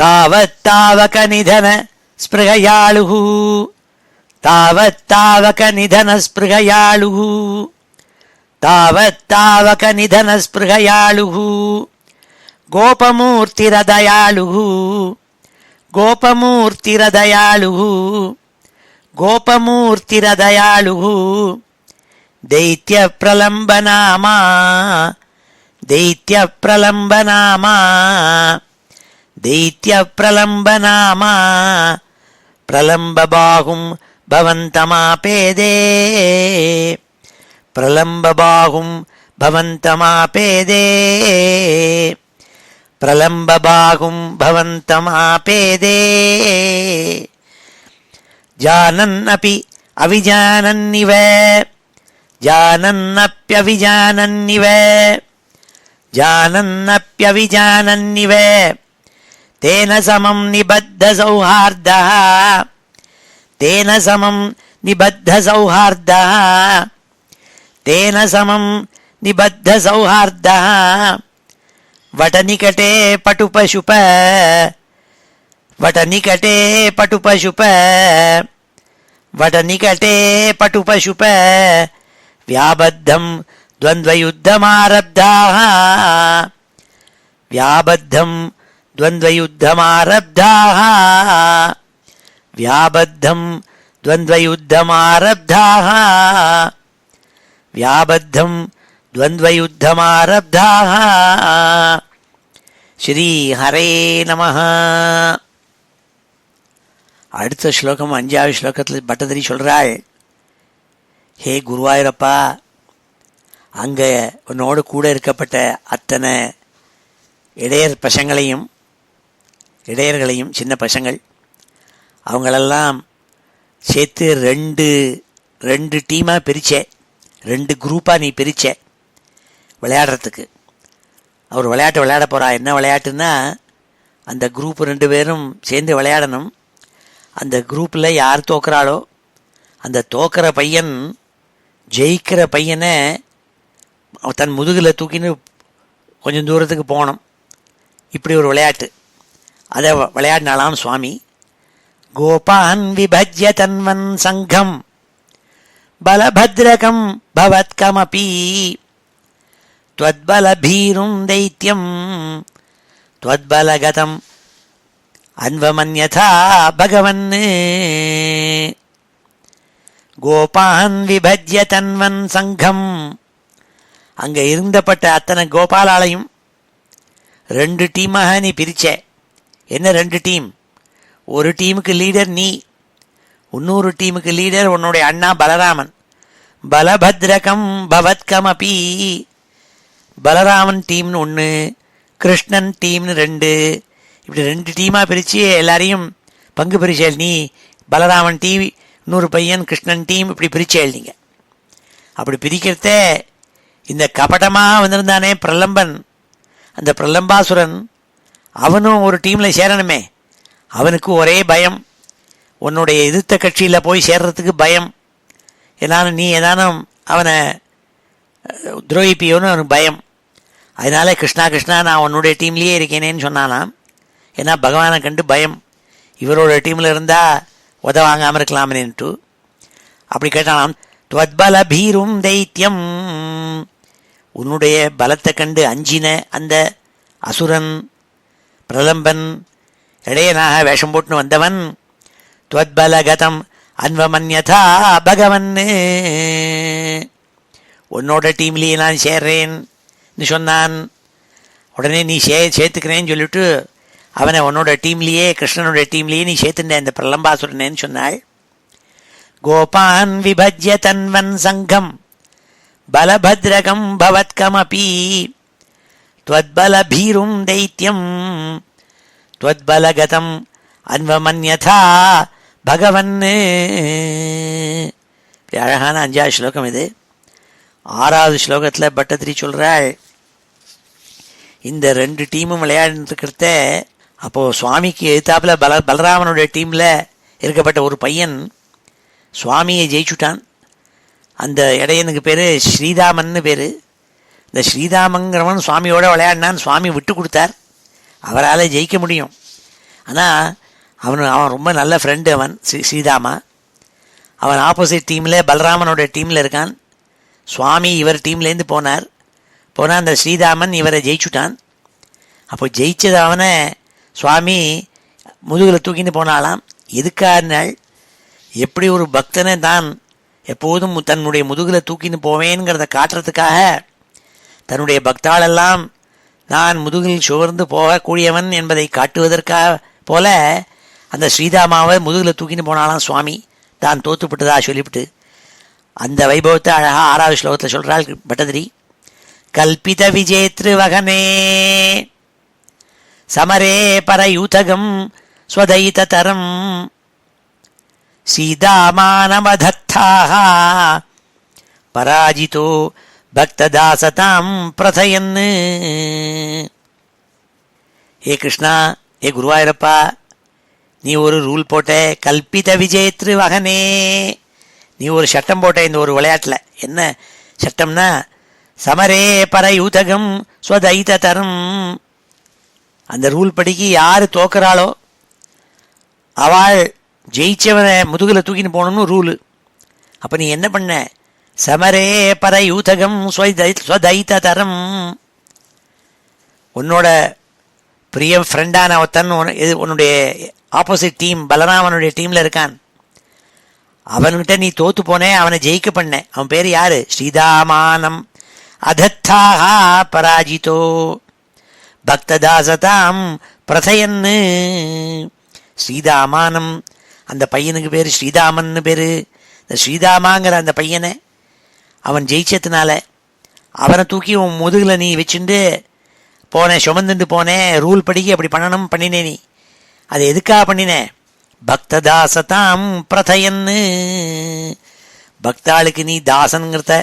तावत्तावकनिधन स्पृहयालुः तावत्तावकनिधन स्पृहयालुः तावत्तावकनिधन स्पृहयालुः गोपमूर्तिरदयालुः गोपमूर्तिरदयालुः गोपमूर्तिरदयालुः दैत्यप्रलम्बनामा दैत्यप्रलम्बनामा दैत्यप्रलम्बनामा प्रलम्बबाहुं भवन्तमापेदे प्रलम्बबाहुं भवन्तमापेदे प्रलम्बबाहुं भवन्तमापेदे जानन्नपि अविजानन्निव जानन्नप्यविजानन्निव जानन्नप्यविजानन्निव तेन समं निबद्धसौहार्दः तेन समं निबद्धसौहार्दः तेन समं निबद्धसौहार्दः वटनिकटे पटुपशुप वटनिकटे पटुपशुप वटनिकटे पटुपशुप व्याबद्धं द्वन्द्वयुद्धमारब्धाः व्याबद्धं द्वन्द्वयुद्धमारब्धाः व्याबद्धं द्वन्द्वयुद्धमारब्धाः व्याबद्धं द्वन्द्वयुद्धमारब्धाः ஸ்ரீ ஹரே நமஹ. அடுத்த ஸ்லோகம் 5வது ஸ்லோகத்தில் பட்டதிரி சொல்றாள், ஹே குருவாயூரப்பா, அங்க உன்னோடு கூட இருக்கப்பட்ட அத்தனை இடையர்களையும் சின்ன பசங்கள் அவங்களெல்லாம் சேர்த்து ரெண்டு டீமாக பிரித்தே, 2 குரூப்பாக நீ பிரித்தே விளையாடுறதுக்கு. அவர் விளையாட்டு விளையாட போகிறா. என்ன விளையாட்டுன்னா, அந்த குரூப் 2 பேரும் சேர்ந்து விளையாடணும். அந்த குரூப்பில் யார் தோக்குறாளோ அந்த தோக்கிற பையன் ஜெயிக்கிற பையனை தன் முதுகில் தூக்கின்னு கொஞ்சம் தூரத்துக்கு போகணும். இப்படி ஒரு விளையாட்டு. அதை விளையாடினாலாம் சுவாமி. கோபான் விபஜ்ய தன்வன் சங்கம் பலபத்ரகம் பவத்கமபி त्वद्बलभीरुं दैत्यं त्वद्बलगतम् अन्वमन्यथा भगवन् கோபான் விபஜ்ய தன்வன் சங்கம். அங்கே இருந்தப்பட்ட அத்தனை கோபாலாலையும் 2 டீமாக நீ பிரிச்ச. என்ன 2 டீம்? ஒரு டீமுக்கு லீடர் நீ, இன்னொரு டீமுக்கு லீடர் உன்னுடைய அண்ணா பலராமன். பலபத்ரகம் பவத்கமபி, பலராமன் டீம்னு 1, கிருஷ்ணன் டீம்னு 2, இப்படி 2 டீமாக பிரித்து எல்லாரையும் பங்கு பிரிச்சேள் நீ. பலராமன் டீம், இன்னொரு பையன் கிருஷ்ணன் டீம், இப்படி பிரிச்சேள் நீங்கள். அப்படி பிரிக்கிறத இந்த கபடமாக வந்திருந்தானே பிரலம்பன், அந்த பிரலம்பாசுரன், அவனும் ஒரு டீமில் சேரணுமே. அவனுக்கு ஒரே பயம், உன்னுடைய எதிர்த்த கட்சியில் போய் சேர்றதுக்கு பயம். நீ ஏதானும் அவனை துரோகிப்பியோன்னு அவனுக்கு பயம். அதனால கிருஷ்ணா கிருஷ்ணா நான் உன்னுடைய டீம்லேயே இருக்கேனேன்னு சொன்னானாம். ஏன்னா பகவானை கண்டு பயம், இவரோட டீமில் இருந்தால் உதவாங்காமல் இருக்கலாமேன்ட்டு. அப்படி கேட்டானாம். துவத்பல பீரும் தைத்தியம், உன்னுடைய பலத்தை கண்டு அஞ்சின அந்த அசுரன் பிரலம்பன் இடையனாக வேஷம் போட்டுன்னு வந்தவன் துவத்பலகதம் அன்வமன்யதா பகவன், உன்னோட டீம்லேயே நான் சேர்றேன்னு சொன்னான். உடனே நீ சேர்த்துக்கிறேன்னு சொல்லிட்டு அவனை உன்னோட டீம்லேயே கிருஷ்ணனுடைய டீம்லேயே நீ சேர்த்துட்ட இந்த பிரலம்பாசுரனேன்னு சொன்னாள். கோபான் விபஜ்ய தன்வன் சங்கம் பலபத்ரகம் பவத்கமபி त्वद्बल भीरुं दैत्यं त्वद्बलगतम् अन्वमन्यथा பகவன். அழகான 5வது ஸ்லோகம் இது. 6வது ஸ்லோகத்தில் பட்டத்திரி சொல்கிறாள், இந்த 2 டீமும் விளையாடிருக்கிறத அப்போது சுவாமிக்கு எதிர்த்தாப்பில் பலராமனுடைய டீமில் இருக்கப்பட்ட ஒரு பையன் சுவாமியை ஜெயிச்சுட்டான். அந்த இடையனுக்கு பேர் ஸ்ரீதாமன்னு பேர். இந்த ஸ்ரீதாமங்கிறவன் சுவாமியோட விளையாடினான். சுவாமி விட்டு கொடுத்தார், அவரால் ஜெயிக்க முடியும். ஆனால் அவன் ரொம்ப நல்ல ஃப்ரெண்டு. அவன் ஸ்ரீதாமா அவன் ஆப்போசிட் டீமில் பலராமனோட டீமில் இருக்கான். சுவாமி இவர் டீம்லேருந்து போனால் அந்த ஸ்ரீதாமன் இவரை ஜெயிச்சுட்டான். அப்போ ஜெயிச்சது அவனை சுவாமி முதுகில் தூக்கின்னு போனாலாம். எதுக்காருனாள், எப்படி ஒரு பக்தனை தான் எப்போதும் தன்னுடைய முதுகில் தூக்கின்னு போவேங்கிறத காட்டுறதுக்காக, தன்னுடைய பக்தாளெல்லாம் நான் முதுகில் சுவர்ந்து போகக்கூடியவன் என்பதை காட்டுவதற்காக போல அந்த ஸ்ரீதாமாவை முதுகில் தூக்கின்னு போனாலாம் சுவாமி, தான் தோத்துப்பட்டதா சொல்லிவிட்டு. அந்த வைபவத்தை அழகா 6வது ஸ்லோகத்தில் சொல்கிறாள் பட்டதிரி. கல்பித விஜேத்ரு வகனே சமரே பரயூதகம் ஸ்வதைத தரம் சீதாமானமதத்தாஹ பராஜிதோ பக்ததாசதாம் பிரதயன். ஏ கிருஷ்ணா, ஏ குருவாயூரப்பா, நீ ஒரு ரூல் போட்ட. கல்பித விஜேத்ரு வகனே, நீ ஒரு சட்டம் போட்ட இந்த ஒரு விளையாட்டில். என்ன சட்டம்னா, சமரே பரயூதகம் ஸ்வதைத தரம். அந்த ரூல் படிக்கு யார் தோக்குறாளோ அவள் ஜெயிச்சவனை முதுகில் தூக்கின்னு போகணும்னு ரூலு. அப்போ நீ என்ன பண்ண, சமரே பரயூதகம் ஸ்வதைத தரம், உன்னோட பிரிய ஃப்ரெண்டான ஒருத்தன் உன்னுடைய ஆப்போசிட் டீம் பலராமனுடைய டீமில் இருக்கான். அவன்கிட்ட நீ தோத்து போனே, அவனை ஜெயிக்க பண்ண. அவன் பேர் யாரு, ஸ்ரீதாமானம் அதத்தாக பராஜிதோ பக்ததாசதாம் பிரதயன்னு. ஸ்ரீதாமானம், அந்த பையனுக்கு பேர் ஸ்ரீதாமன்னு பேர். இந்த ஸ்ரீதாமாங்கிற அந்த பையனை அவன் ஜெயிச்சதுனால அவனை தூக்கி உன் முதுகில் நீ வச்சுட்டு போனேன், சுமந்துட்டு போனேன். ரூல் படிக்க அப்படி பண்ணினே. நீ அது எதுக்காக பண்ணினேன், பக்ததாசதாம் பிரதயன்னு, பக்தாளுக்கு நீ தாசனுங்கிறத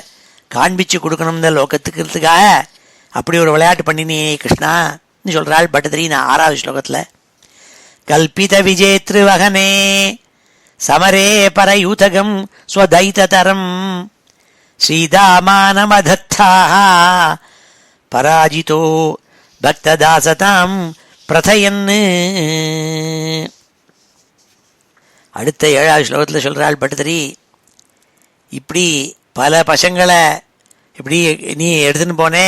காண்பிச்சு கொடுக்கணும்னு லோகத்துக்கிறதுக்காக அப்படி ஒரு விளையாட்டு பண்ணினே கிருஷ்ணான்னு சொல்கிறாள் பட்டதிரி 6வது ஸ்லோகத்தில். கல்பித விஜேத்ரு வகனே சமரே பரயூதகம் ஸ்வதைத தரம் ஸ்ரீதாமானமதத்தாஹ பராஜிதோ பக்ததாசதாம் பிரதயன்னு. அடுத்த 7வது ஸ்லோகத்தில் சொல்கிறாள் பட்டதிரி, இப்படி பல பசங்களை இப்படி நீ எடுத்துன்னு போனே,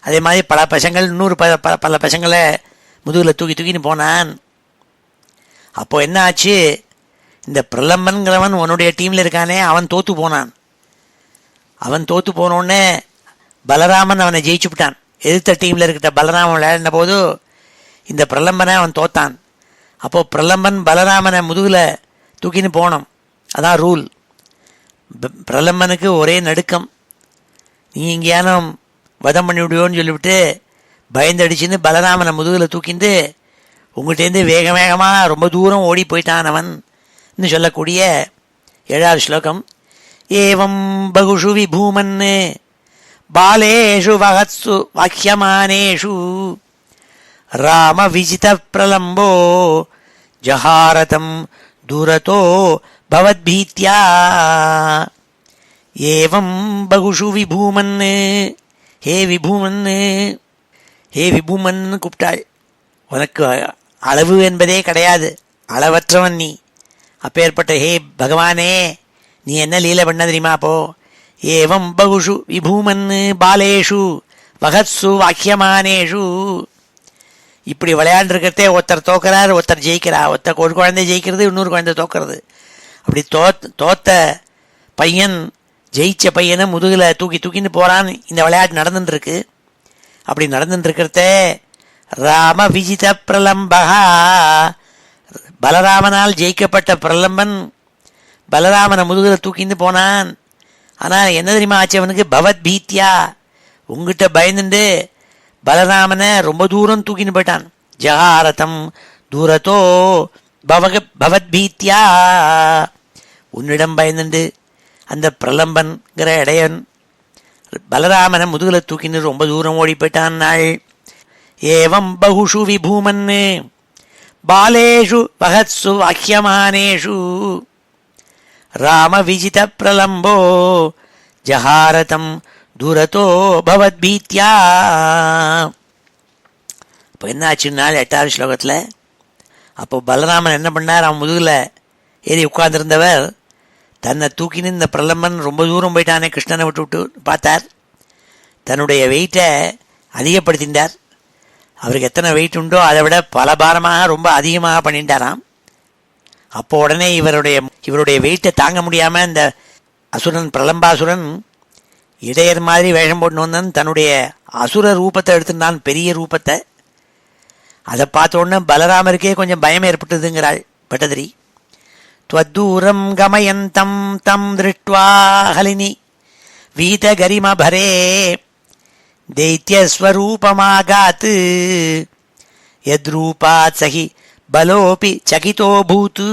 அதே மாதிரி பல பசங்கள் பல பசங்களை முதுகில் தூக்கின்னு போனான். அப்போ என்ன ஆச்சு, இந்த பிரலம்பன்கிறவன் உன்னுடைய டீமில் இருக்கானே, அவன் தோற்று போனான். அவன் தோற்று போனோடனே பலராமன் அவனை ஜெயிச்சு விட்டான். எதிர்த்த டீமில் இருக்கிட்ட பலராமன் விளையாடின போது இந்த பிரலம்பனை அவன் தோத்தான். அப்போது பிரலம்பன் பலராமனை முதுகில் தூக்கின்னு போனோம், அதான் ரூல். பிரலம்பனுக்கு ஒரே நடுக்கம், நீ எங்கேயானும் வதம் பண்ணி விடுவோன்னு சொல்லிவிட்டு பயந்தடிச்சுன்னு பலராமனை முதுகில் தூக்கிட்டு உங்கள்கிட்டேருந்து வேகமாக ரொம்ப தூரம் ஓடி போயிட்டான் அவன் சொல்லக்கூடிய 7வது ஸ்லோகம். ஏவம் பகுஷு விபூமன் பாலேஷு வகத்சு வாக்கியமானேஷு ராம விஜித பிரலம்போ ஜஹாரதம் தூரதோ பவத்பீத்யா. ஏவம் பகுஷு விபூமன், ஹே விபூமன், ஹே விபூமன் கூப்பிட்டாள். உனக்கு அளவு என்பதே கிடையாது, அளவற்றவன் நீ. அப்பேற்பட்ட ஹே பகவானே, நீ என்ன லீலை பண்ண தெரியுமா? அப்போ ஏவம் பகுஷு விபூமன் பாலேஷு வகத்சு வாக்கியமானேஷு. இப்படி விளையாண்டுருக்கிறதே ஒருத்தர் தோக்கிறார், ஒருத்தர் ஜெயிக்கிறா. ஒருத்தர் ஒரு குழந்தை ஜெயிக்கிறது, இன்னொரு குழந்தை தோக்கிறது. அப்படி தோத்த பையன் ஜெயிச்ச பையனை முதுகில் தூக்கின்னு போகிறான். இந்த விளையாட்டு நடந்துட்டுருக்கு. அப்படி நடந்துட்டுருக்கிறத ராம விஜித பிரலம்பகா, பலராமனால் ஜெயிக்கப்பட்ட பிரலம்பன் பலராமனை முதுகில் தூக்கின்னு போனான். ஆனால் என்ன தெரியுமா ஆச்சு அவனுக்கு? பவத் பீத்தியா, உங்ககிட்ட பயந்துண்டு பலராமனை ரொம்ப தூரம் தூக்கின்னு போயிட்டான். ஜஹாரதம் தூரத்தோ பவத் பீத்தியா, உன்னிடம் பயந்துண்டு அந்த பிரலம்பன்கிற இடையன் பலராமனை முதுகில் தூக்கின்னு ரொம்ப தூரம் ஓடி போயிட்டான் நாள். ஏவம் பகுஷு விபூமன் பாலேஷு வகத்சு வாக்கியமானேஷு ராம விஜித பிரலம்போ ஜஹாரதம் தூரத்தோ பவத் பீத்யா. இப்போ என்ன ஆச்சுன்னாள் 8வது ஸ்லோகத்தில். அப்போ பலராமன் என்ன பண்ணார்? அவன் முதுகில் ஏறி உட்கார்ந்துருந்தவர் தன்னை தூக்கின்னு இந்த பிரலம்பன் ரொம்ப தூரம் போயிட்டானே கிருஷ்ணனை விட்டு பார்த்தார். தன்னுடைய வெயிட்டை அதிகப்படுத்தின்றார். அவருக்கு எத்தனை வெயிட் உண்டோ அதை விட பல பாரமாக ரொம்ப அதிகமாக பண்ணிட்டாராம். அப்போ உடனே இவருடைய வெயிட்டை தாங்க முடியாமல் இந்த அசுரன் பிரலம்பாசுரன் இடையர் மாதிரி வேஷம் போட்டு வந்தான். தன்னுடைய அசுர ரூபத்தை எடுத்துட்டான், பெரிய ரூபத்தை. அதை பார்த்த உடனே பலராமருக்கே கொஞ்சம் பயம் ஏற்பட்டதுங்கிறாள் பட்டதிரி. त्वद्दूरं गमयन्तं तं दृष्ट्वा हलिनी वीतगरिमभरे दैत्यस्वरूपमागात् यद्रूपात् स हि बलोऽपि चकितोऽभूत्.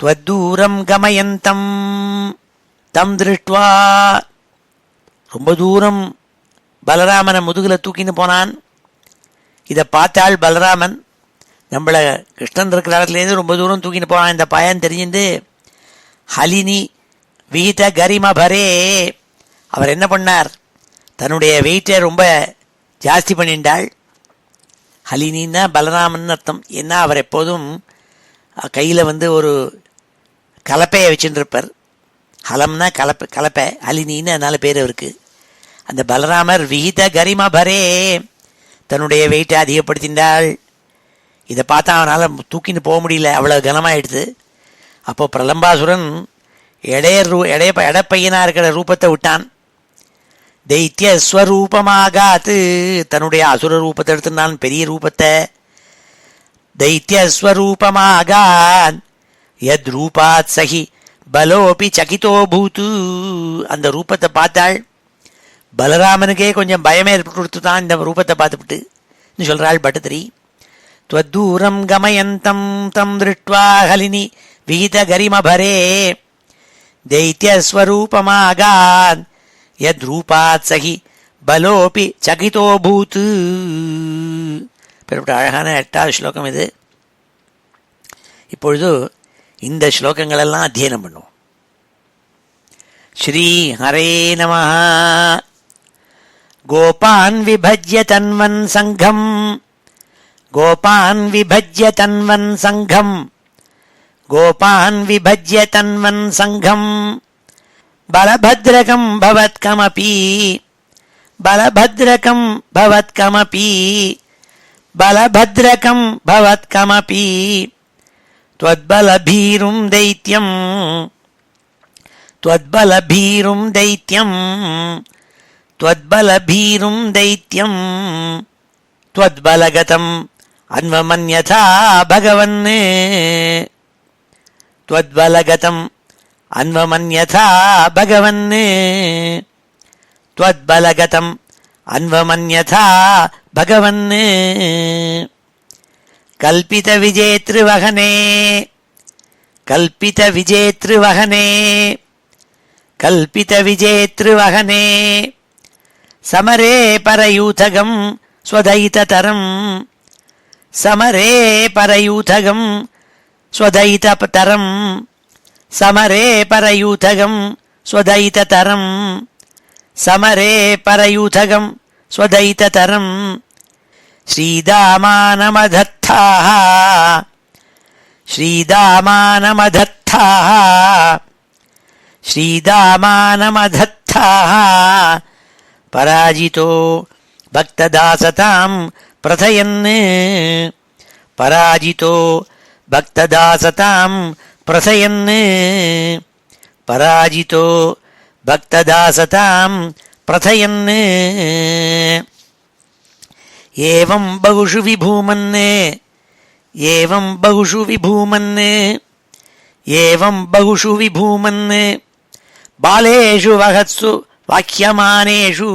त्वद्दूरं गमयन्तं तं दृष्ट्वा, ரொம்ப தூரம் பலராமனை முதுகில் தூக்கின்னு போனான். இதை பார்த்தாள் பலராமன். நம்மளை கிருஷ்ணன் இருக்கிற இடத்துலேருந்து ரொம்ப தூரம் தூக்கின்னு போனான் இந்த பையன் தெரிஞ்சுட்டு. ஹலினி வீத கரிமபரே, அவர் என்ன பண்ணார்? தன்னுடைய வெயிட்டை ரொம்ப ஜாஸ்தி பண்ணிட்டாள். ஹலினின்னா பலராமன் அர்த்தம். ஏன்னா அவர் எப்போதும் கையில் ஒரு கலப்பையை வச்சுருப்பார். ஹலம்னா கலப்பை, ஹலினின்னு அதனால பேர் அவருக்கு. அந்த பலராமர் விஹித கரிமபரே தன்னுடைய வெயிட்டை அதிகப்படுத்தினாள். இதை பார்த்தா அவனால் தூக்கின்னு போக முடியல, அவ்வளோ கனமாயிடுது. அப்போ பிரலம்பாசுரன் எடப்பையனாக இருக்கிற ரூபத்தை விட்டான். தைத்திய ஸ்வரூபமாகாத்து, தன்னுடைய அசுர ரூபத்தை எடுத்துனான், பெரிய ரூபத்தை. தைத்திய ஸ்வரூபமாகான் யத் ரூபாத் சகி பலோபி சகிதோ பூத்து. அந்த ரூபத்தை பார்த்தாள். பலராமனுக்கே கொஞ்சம் பயமே ஏற்பட்டு தான் இந்த ரூபத்தை பார்த்துவிட்டு சொல்கிறாள் பட்டத்திரி. त्वद्दूरं गमयन्तं तं दृष्ट्वा हलिनी विहितगरिमभरे दैत्यस्वरूपमागान् यद्रूपात् स हि பலோபி சகிதோபூத். பெறப்பட்ட அழகான 8வது ஸ்லோகம் இது. இப்பொழுது இந்த ஸ்லோகங்களெல்லாம் அத்தியனம் பண்ணுவோம். ஸ்ரீ ஹரே நமஹ. கோபான் விபஜ்ய தன்வன் சங்கம், கோபான் விபஜ்ய தன்வன் சங்கம், கோபான் விபஜ்ய தன்வன் சங்கம், பலபத்ரகம் பவத்கமபி, பலபத்ரகம் பவத்கமபி, பலபத்ரகம் பவத்கமபி, त्वद्बलभीरुं दैत्यं, त्वद्बलभीरुं दैत्यं, त्वद्बलभीरुं दैत्यं, त्वद्बलगतम् अन्वमन्यथा भगवन्, त्वद्बलगतम् अन्वमन्यथा भगवन्, त्वद्बलगतम् अन्वमन्यथा भगवन्. कल्पितविजेतृवहने, कल्पितविजेतृवहने, कल्पितविजेतृवहने, समरे परयूथगं स्वदयिततरं, समरे परयूथगं स्वदयिततरं, समरे परयूथगं स्वदयिततरं समरे परयूथगं स्वदयिततरं श्रीदामानमधत्ताः श्रीदामानमधत्ताः श्रीदामानमधत्ताः पराजितो भक्तदासतां प्रथयन् पराजितो भक्तदासतां प्रथयन् पराजितो भक्तदासतां प्रथयन् एवं बहुषु विभूमन् एवं बहुषु विभूमन् एवं बहुषु विभूमन् बालेषु वहत्सु वाह्यमानेषु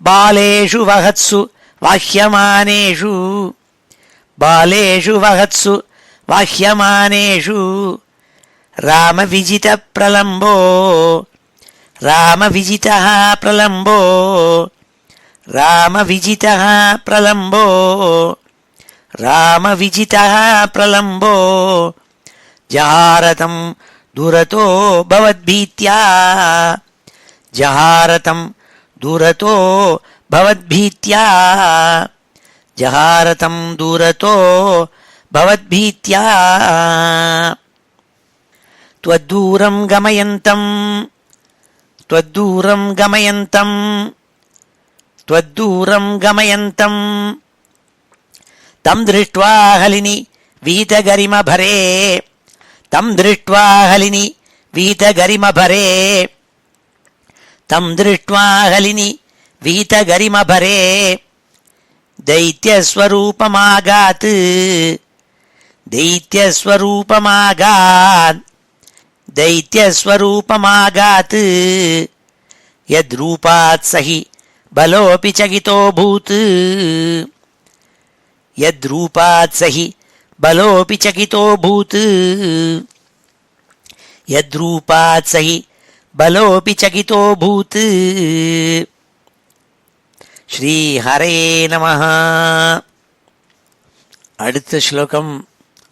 बालेषु वहत्सु वाह्यमानेषु बालेषु वहत्सु वाह्यमानेषु रामविजितप्रलम्बो रामविजितः प्रलम्बो रामविजितः प्रलम्बो रामविजितः प्रलम्बो जहारतं दुरतो भवद्भीत्या जहारतं दुरतो भवद्भीत्या जहारतं दुरतो भवद्भीत्या त्वद्दूरं गमयन्तं त्वद्दूरं गमयन्तं त्वद्दूरं गमयन्तं तं दृष्ट्वा हलिनि वीतगरिमभरे तं दृष्ट्वा हलिनि वीतगरिमभरे तं दृष्ट्वा हलिनि वीतगरिमभरे दैत्यस्वरूपमागात् दैत्यस्वरूपमागात् दैत्यस्वरूपमागात् यद्रूपात् सहि बलोऽपि चकितोऽभूत् यद्रूपात् सहि बलोऽपि चकितोऽभूत् यद्रूपात् सहि बलोऽपि चकितोऽभूत् ஸ்ரீஹரே நமஹ. அடுத்த ஸ்லோகம்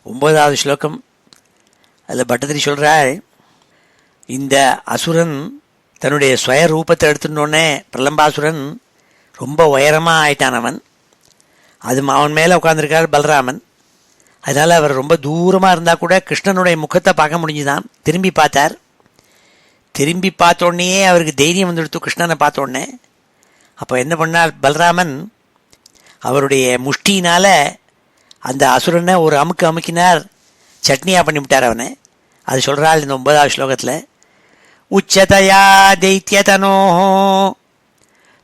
9வது ஸ்லோகம். அதில் பட்டதிரி சொல்கிறாள், இந்த அசுரன் தன்னுடைய ஸ்வய ரூபத்தை எடுத்துட்டோடனே பிரலம்பாசுரன் ரொம்ப உயரமாக ஆயிட்டான். அவன் மேலே உட்காந்துருக்கார் பலராமன். அதனால் அவர் ரொம்ப தூரமாக இருந்தால் கூட கிருஷ்ணனுடைய முகத்தை பார்க்க முடிஞ்சுதான். திரும்பி பார்த்தார். திரும்பி பார்த்தோடனே அவருக்கு தைரியம் வந்துடுத்து கிருஷ்ணனை பார்த்தோடனே. அப்போ என்ன பண்ணார் பலராமன், அவருடைய முஷ்டினால் அந்த அசுரனை ஒரு அமுக்கு அமுக்கினார், சட்னியாக பண்ணிவிட்டார் அவனை. அது சொல்கிறாள் இந்த 9வது ஸ்லோகத்தில். உச்சதயா தைத்யதனோ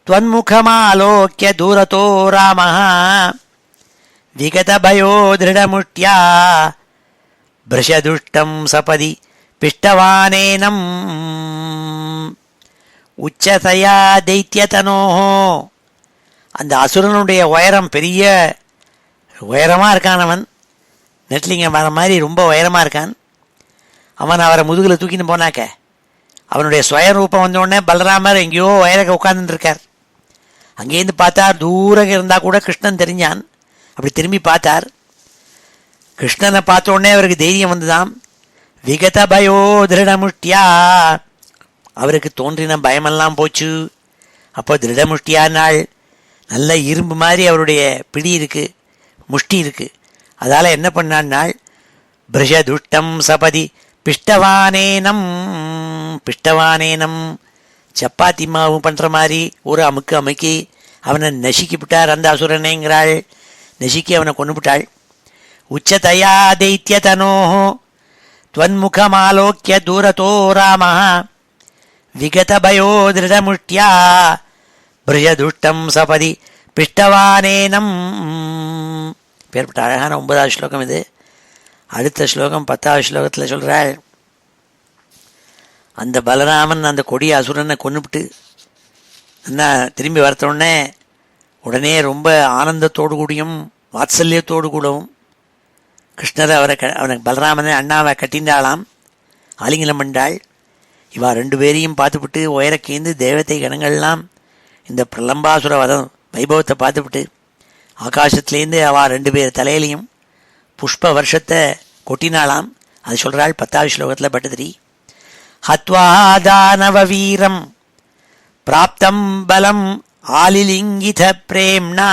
त्वन्मुखमालोक्य दूरतो रामः विगतभयो दृढमुष्ट्या भृशदुष्टं सपदि पिष्टवानेनम् உச்சதயா தைத்தியதனோஹோ. அந்த அசுரனுடைய உயரம் பெரிய உயரமாக இருக்கான். அவன் நெட்லிங்க வர மாதிரி ரொம்ப உயரமாக இருக்கான். அவன் அவரை முதுகில் தூக்கின்னு போனாக்க அவனுடைய சுயரூபம் வந்தோடனே பலராமர் எங்கேயோ உயரக்க உட்கார்ந்துருக்கார். அங்கேருந்து பார்த்தார், தூரம் இருந்தால் கூட கிருஷ்ணன் தெரிஞ்சான். அப்படி திரும்பி பார்த்தார். கிருஷ்ணனை பார்த்த உடனே அவருக்கு தைரியம் வந்துதான். விகத பயோ திருடமுஷ்டியா, அவருக்கு தோன்றின பயமெல்லாம் போச்சு. அப்போ திருடமுஷ்டியானாள், நல்ல இரும்பு மாதிரி அவருடைய பிடி இருக்கு, முஷ்டி இருக்கு. அதால் என்ன பண்ணான்னாள், பிருஷதுஷ்டம் சபதி பிஷ்டவானேனம். பிஷ்டவானேனம் சப்பாத்தி மாவு பண்ணுற மாதிரி ஒரு அமுக்கு அமுக்கி அவனை நசுக்கி விட்டார் அந்த அசுரனேங்கிறாள். நசுக்கி அவனை கொண்டு விட்டாள். உச்சதயா தைத்தியதனோ त्वन्मुखमालोक्य दूरतो रामः विगतभयो दृढमुष्ट्या भृजदुष्टं सपदि பிஷ்டவானேனம். பேர்பட்ட அழகான 9வது ஸ்லோகம் இது. அடுத்த ஸ்லோகம் 10வது ஸ்லோகத்தில் சொல்கிறாள், அந்த பலராமன் அந்த கொடிய அசுரனை கொன்னுவிட்டு என்ன திரும்பி வரத்தோடனே உடனே ரொம்ப ஆனந்தத்தோடு கூடியும் வாத்சல்யத்தோடு கூடவும் கிருஷ்ணரை அவனுக்கு பலராமனை அண்ணாவை கட்டிண்டாளாம், ஆலிங்கலம் பண்ணாள். இவா 2 பேரையும் பார்த்துவிட்டு உயரக்கேந்து தேவதை கணங்கள்லாம் இந்த பிரலம்பாசுர வதம் வைபவத்தை பார்த்துவிட்டு ஆகாசத்துலேருந்து அவள் 2 பேர் தலையிலையும் புஷ்ப வருஷத்தை கொட்டினாளாம். அது சொல்கிறாள் 10வது ஸ்லோகத்தில் பட்டதிரி. ஹத்வா தானவ வீரம் பிராப்தம் பலம் ஆலிலிங்கித பிரேம்னா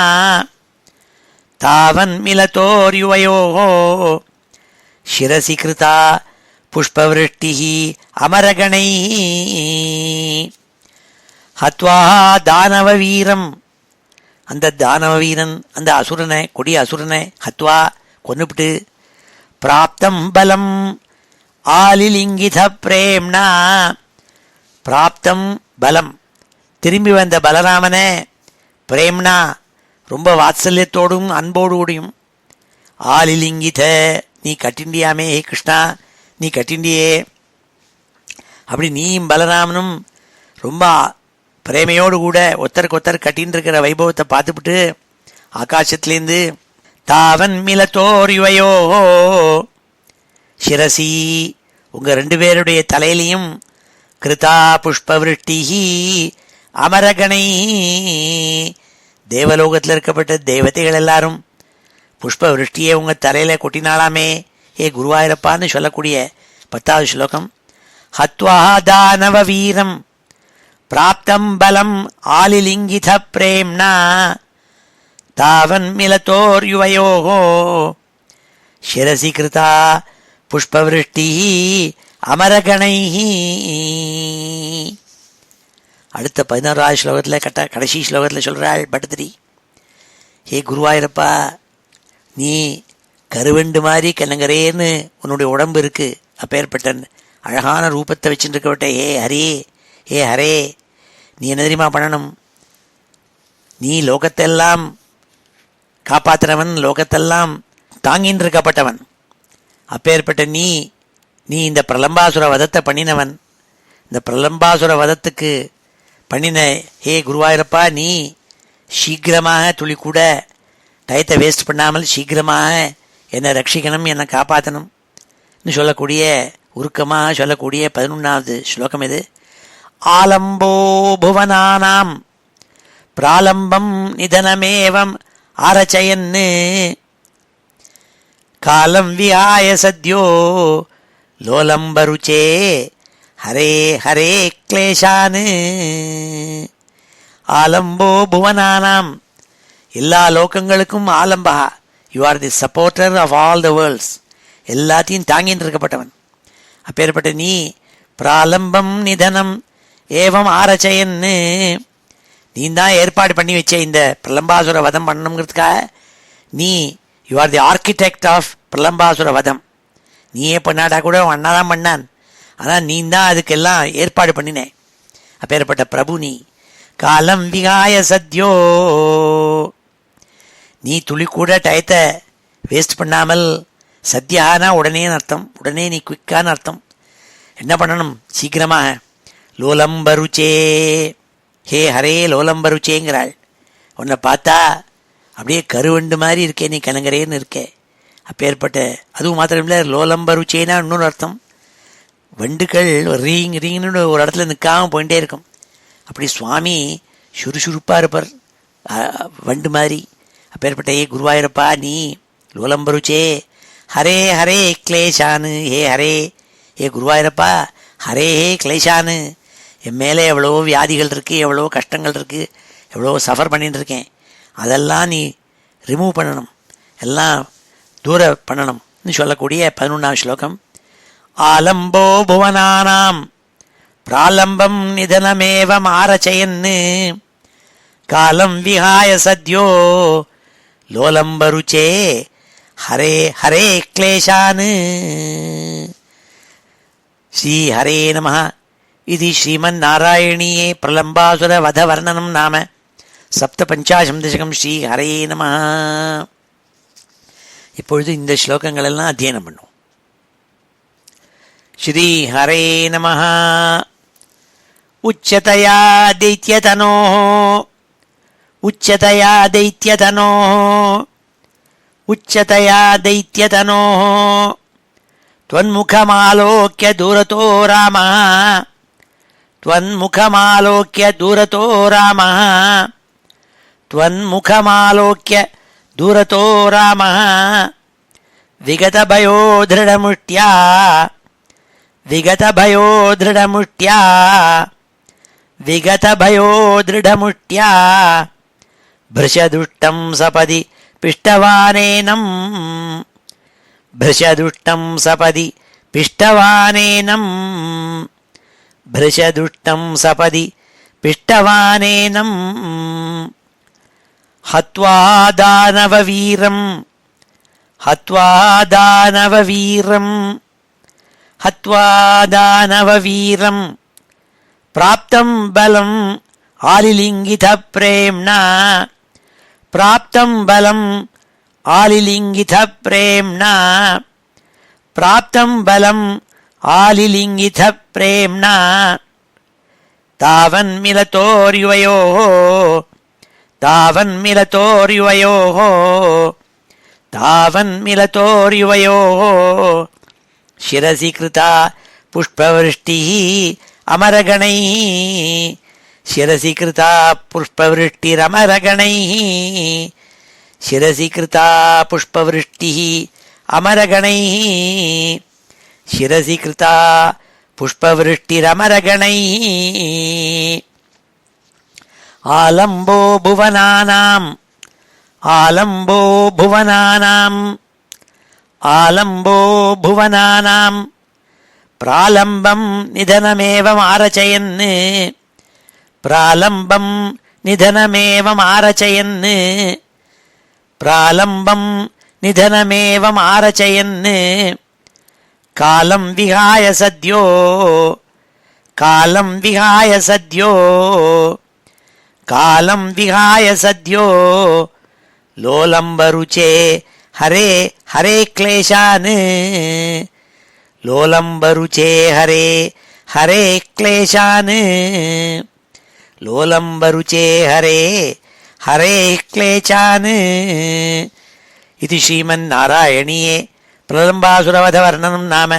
தாவன் மிலதோர்யுவயோ சிரசி கிருதா புஷ்பவிருஷ்டி அமரகணை. ஹத்வா தானவ வீரம், அந்த தானவ வீரன், அந்த அசுரனை, கொடிய அசுரனை ஹத்வா கொன்னுபிட்டு, பிராப்தம் பலம் ஆலிலிங்கித பிரேம்னா, பிராப்தம் பலம் திரும்பி வந்த பலராமனை பிரேம்னா ரொம்ப வாத்சல்யத்தோடும் அன்போடு கூடியும், ஆலிலிங்கித நீ கட்டிண்டியாமே, ஹே கிருஷ்ணா நீ கட்டிண்டியே, அப்படி நீயும் பலராமனும் ரொம்ப பிரேமையோடு கூட ஒருத்தருக்கு ஒருத்தர் கட்டின்னு இருக்கிற வைபவத்தை பார்த்துவிட்டு ஆகாசத்திலேருந்து தாவன் மிலதோர்யுவயோ சிரசி உங்கள் 2 பேருடைய தலையிலையும் கிருதா புஷ்பவிருஷ்டி அமரகணை தேவலோகத்தில் இருக்கப்பட்ட தேவதைகள் எல்லாரும் புஷ்பவிருஷ்டியை உங்கள் தலையில் கொட்டினாலாமே ஏ குருவாயிரப்பான்னு சொல்லக்கூடிய 10வது ஸ்லோகம். ஹத்வா தானவ வீரம் பிராப்தம் பலம் ஆலிலிங்கித பிரேம்னா தாவன் மிலதோர்யுவயோ சிரசி கிருதா புஷ்பவிருஷ்டி அமரகணை. அடுத்த 11வது ஸ்லோகத்தில் கடைசி ஸ்லோகத்தில் சொல்கிறாள் பட்டதிரி, ஹே குருவாயிரப்பா நீ கருவண்டு மாதிரி கண்ணங்கரேன்னு உன்னுடைய உடம்பு இருக்கு, அப்பேற்பட்ட அழகான ரூபத்தை வச்சுட்டு இருக்கவட்ட ஹே ஹரே, ஹே ஹரே நீ என்ன தெரியுமா பண்ணணும், நீ லோகத்தெல்லாம் காப்பாற்றுறவன், லோகத்தெல்லாம் தாங்கின்னு இருக்கப்பட்டவன், அப்பேற்பட்ட நீ இந்த பிரலம்பாசுர வதத்தை பண்ணினவன், இந்த பிரலம்பாசுர வதத்துக்கு பண்ணின ஹே குருவாயிரப்பா நீ சீக்கிரமாக துளி கூட டயத்தை வேஸ்ட் பண்ணாமல் சீக்கிரமாக என்னை ரட்சிக்கணும், என்னை காப்பாற்றணும்னு சொல்லக்கூடிய உருக்கமாக சொல்லக்கூடிய 11வது ஸ்லோகம் இது. ஆலம்போ புவனானாம் பிராலம்பம் நிதனமேவம் ஆரச்சயன்னு காலம் வியாய சத்யோ லோலம்பருச்சே ஹரே ஹரே கிளேஷானு. ஆலம்போ புவனானாம் எல்லா லோகங்களுக்கும் ஆலம்பா, you are the supporter of all the worlds, எல்லாத்தையும் தாங்கின்னு இருக்கப்பட்டவன், அப்பேற்பட்ட நீ பிராலம்பம் நிதனம் ஏவம் ஆரச்சயன்னு நீ தான் ஏற்பாடு பண்ணி வச்ச இந்த பிரலம்பாசுர வதம் பண்ணணுங்கிறதுக்காக நீ you are the architect of பிரலம்பாசுர வதம், நீயே பண்ணாடா கூட அண்ணா தான் பண்ணான், ஆனால் நீ தான் அதுக்கெல்லாம் ஏற்பாடு பண்ணினேன், அப்பேற்பட்ட பிரபு நீ. காலம் விகாய சத்யோ நீ துளி கூட டயத்தை வேஸ்ட் பண்ணாமல், சத்யானா உடனேன்னு அர்த்தம், உடனே நீ குயிக்கான அர்த்தம், என்ன பண்ணணும் சீக்கிரமாக. லோலம்பருச்சே ஹே ஹரே லோலம்பருச்சேங்கிறாள், உன்னை பார்த்தா அப்படியே கருவண்டு மாதிரி இருக்கே, நீ கனங்கரேன்னு இருக்கே, அப்பேற்பட்ட அதுவும் மாத்திரம் இல்லை லோலம்பருச்சேனா இன்னொரு அர்த்தம், வண்டுகள் ரீங் ரீங்னு ஒரு இடத்துல நிற்காமல் போயிட்டே இருக்கும், அப்படி சுவாமி சுறுசுறுப்பாக இருப்பார் வண்டு மாதிரி, அப்பேற்பட்ட ஏ குருவாயிரப்பா நீ லோலம்பருச்சே ஹரே ஹரே கிளேஷானு, ஹே ஹரே ஏ குருவாயிரப்பா ஹரே ஹே கிளேஷானு, என் மேலே எவ்வளோ வியாதிகள் இருக்குது, எவ்வளோ கஷ்டங்கள் இருக்குது, எவ்வளோ சஃபர் பண்ணிட்டு இருக்கேன், அதெல்லாம் நீ ரிமூவ் பண்ணணும், எல்லாம் தூர பண்ணணும்னு சொல்லக்கூடிய 11வது ஸ்லோகம். ஆலம்போ புவனானாம் பிராலம்பம் நிதனமேவம் ஆரச்சயன்னு காலம் விஹாய சத்யோ லோலம்பருச்சே ஹரே ஹரே கிளேஷானு. ஸ்ரீ ஹரே நமः. இது ஸ்ரீமன்னாராயணீயே பிரலம்பாசுர வத வர்ணனம் நாம 57 தசகம். ஸ்ரீ ஹரே நமः. இப்பொழுது இந்த ஸ்லோகங்கள் எல்லாம் அத்தியனம் பண்ணுவோம். ஸ்ரீ ஹரே நமः. உச்சதயா தைத்யதனோ உச்சதயா தைத்யதனோ உச்சதயா தைத்யதனோ त्वन्मुखमालोक्य दूरतो रामः त्वन्मुखमालोक्य दूरतो रामः त्वन्मुखमालोक्य दूरतो रामः विगतभयो दृढमुष्ट्या विगतभयो दृढमुष्ट्या विगतभयो दृढमुष्ट्या भृशदुष्टं सपदि पिष्टवानेनं भृशदुष्टं सपदि पिष्टवानेनं भृशदुष्टं सपदि पिष्टवानेनं हत्वा दानववीरं हत्वा दानववीरं हत्वा दानववीरं प्राप्तं बलम् आलिलिङ्गितप्रेम्णा प्राप्तं बलम् आलिलिङ्गितप्रेम्णा प्राप्तं बलम् आलिलिङ्गितप्रेम्णा तावन्मिलतोर्युवयोः तावन्मिलतोर्युवयोः तावन्मिलतोर्युवयोः शिरसि कृता पुष्पवृष्टिः अमरगणैः शिरसि कृता पुष्पवृष्टिरमरगणैः शिरसि कृता पुष्पवृष्टिः अमरगणैः शिरसि कृता पुष्पवृष्टिरमरगणैः आलम्बो भुवनानाम् आलम्बो भुवनानाम् आलम्बो भुवनानाम् प्रालम्बं निधनमेवमारचयन् प्रालम्बं निधनमेवमारचयन् प्रालम्बं निधनमेवमारचयन् कालं विहाय सद्यो कालं विहाय सद्यो कालं विहाय सद्यो लोलम्बरुचे हरे हरे क्लेशान् लोलम्बरुचे हरे हरे क्लेशान् लोलम्बरुचे हरे हरे क्लेशान् इति श्रीमन्नारायणीये प्रलम्बासुरवधवर्णनं नाम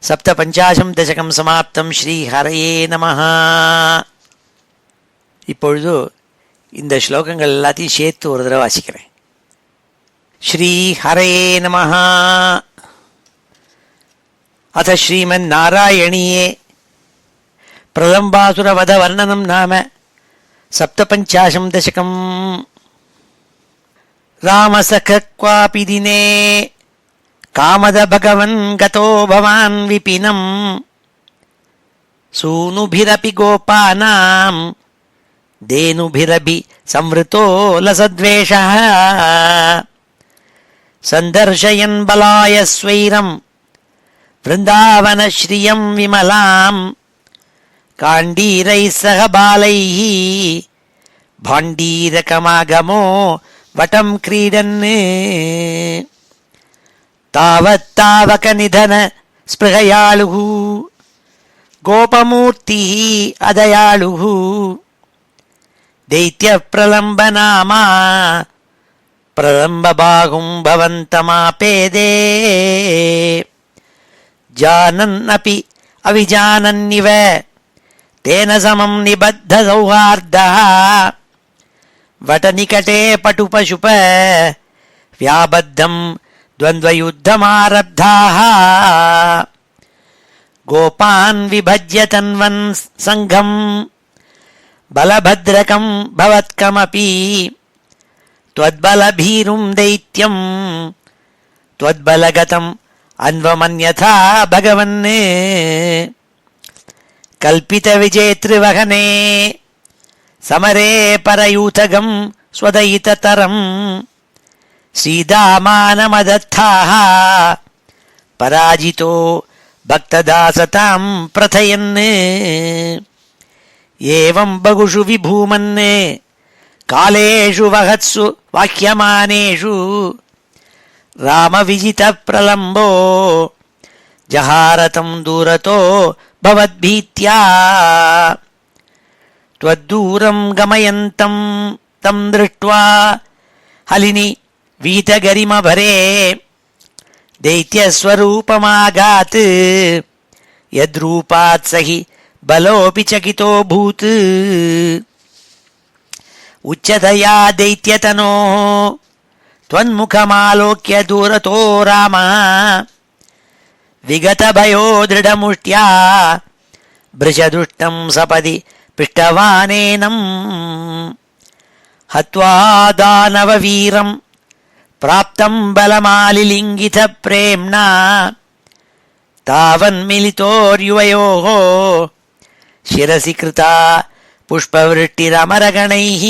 सप्तपञ्चाशं दशकं समाप्तं. ஸ்ரீஹரயே நமஹ. இப்பொழுது இந்த ஸ்லோகங்கள் எல்லாத்தையும் சேர்த்து ஒரு தடவை வாசிக்கிறேன். ஸ்ரீஹரயே நமஹ. अथ श्रीमन्नारायणीये प्रलम्बासुरवधवर्णनं नाम सप्तपञ्चाशं दशकम्. रामसखः क्वापि दिने कामद भगवन् गतो भवान् विपिनम् सूनुभिरपि गोपानां धेनुभिरपि संवृतो लसद्वेषः सन्दर्शयन् बलाय स्वैरम् वृन्दावनश्रियं विमलां काण्डीरैः सह बालैः भाण्डीरकमागमो वटं क्रीडन् तावत्तावकनिधन स्पृहयालुः गोपमूर्तिः अदयालुः दैत्यप्रलम्बनामा प्रलम्बबाहुं भवन्तमापेदे जानन्नपि अविजानन्निव तेन समं निबद्धसौहार्दः वटनिकटे पटुपशुप व्याबद्धं द्वन्द्वयुद्धमारब्धाः गोपान् विभज्य तन्वन् संघं बलभद्रकं भवत्कमपि त्वद्बलभीरुं दैत्यं त्वद्बलगतम् अन्वमन्यथा भगवन् कल्पितविजेतृवहने समरे परयूथगं स्वदयिततरं श्रीदामानमदत्ताः पराजितो भक्तदासतां प्रथयन् एवं बहुषु विभूमन् कालेषु वहत्सु वाक्यमानेषु रामविजितप्रलम्बो जहारतं दूरतो भवद्भीत्या त्वद्दूरं गमयन्तं तं दृष्ट्वा हलिनि वीतगरिमभरे दैत्यस्वरूपमागात् यद्रूपात् स हि बलोऽपि चकितोऽभूत् उच्चतया दैत्यतनोः त्वन्मुखमालोक्य दूरतो रामः विगतभयो दृढमुष्ट्या भृशदुष्टं सपदि पृष्टवानेनम् हत्वा दानववीरं प्राप्तं बलमालिलिङ्गितप्रेम्णा तावन्मिलितोर्युवयोः शिरसि कृता पुष्पवृष्टिरमरगणैः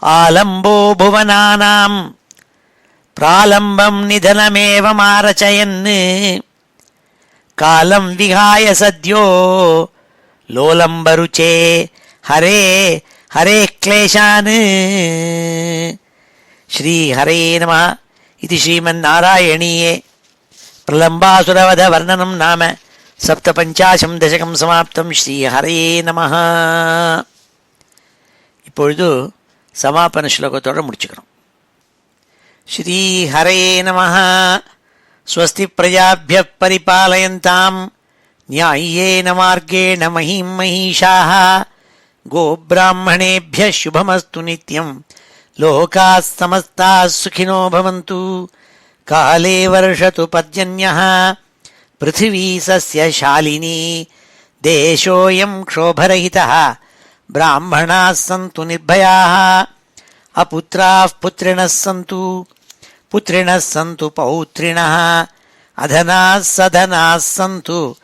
आलम्बो भुवनानां प्रालम्बं निधनमेव मारचयन् कालं विहाय सद्यो लोलम्बरुचे हरे हरे क्लेशान् श्रीहरे नमः इति श्रीमन्नारायणीये प्रलम्बासुरवधवर्णनं नाम सप्तपञ्चाशं दशकं समाप्तं. ஸ்ரீஹரே நமः. இப்பொழுது சமாபன ஸ்லோகத்தோடு முடிச்சுக்கிறோம். ஸ்ரீஹரே நமः. ஸ்வஸ்தி பிரஜாभ्यः परिपालयन्तां न्याय्येन मार्गेण महीं महिषाः गोब्राह्मणेभ्यः शुभमस्तु नित्यं लोकाः समस्ताः सुखिनो भवन्तु. काले वर्षतु पर्जन्यः पृथिवी सस्यशालिनी देशोऽयं क्षोभरहितः ब्राह्मणाः सन्तु निर्भयाः अपुत्राः पुत्रिणः सन्तु पुत्रिणः सन्तु पौत्रिणः अधनाः सधनाः सन्तु